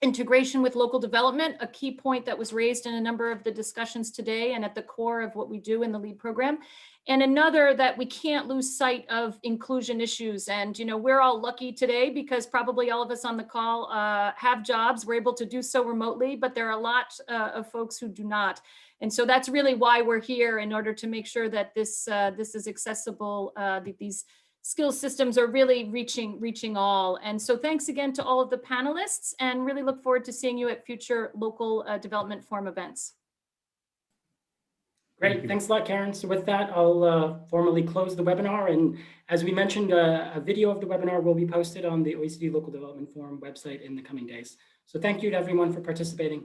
integration with local development, a key point that was raised in a number of the discussions today and at the core of what we do in the LEAD program. And another, that we can't lose sight of inclusion issues. And, you know, we're all lucky today because probably all of us on the call have jobs. We're able to do so remotely, but there are a lot of folks who do not. And so that's really why we're here, in order to make sure that this is accessible, that these skill systems are really reaching all. And so thanks again to all of the panelists, and really look forward to seeing you at future local development forum events. Great, thanks a lot, Karen. So with that, I'll formally close the webinar. And as we mentioned, a video of the webinar will be posted on the OECD Local Development Forum website in the coming days. So thank you to everyone for participating.